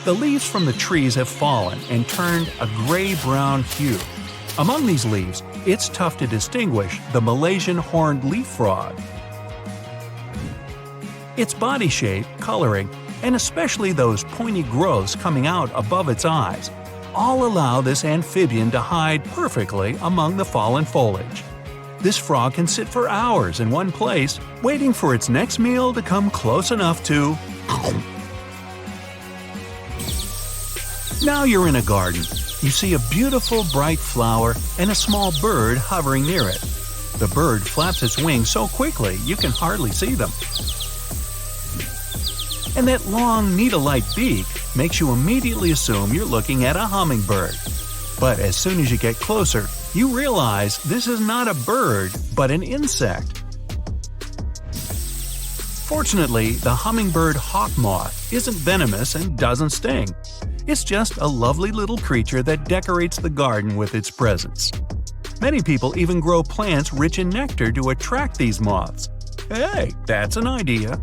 The leaves from the trees have fallen and turned a gray-brown hue. Among these leaves, it's tough to distinguish the Malaysian horned leaf frog. Its body shape, coloring, and especially those pointy growths coming out above its eyes, all allow this amphibian to hide perfectly among the fallen foliage. This frog can sit for hours in one place, waiting for its next meal to come close enough to… Now you're in a garden. You see a beautiful bright flower and a small bird hovering near it. The bird flaps its wings so quickly you can hardly see them. And that long needle-like beak makes you immediately assume you're looking at a hummingbird. But as soon as you get closer, you realize this is not a bird, but an insect. Fortunately, the hummingbird hawk moth isn't venomous and doesn't sting. It's just a lovely little creature that decorates the garden with its presence. Many people even grow plants rich in nectar to attract these moths. Hey, that's an idea.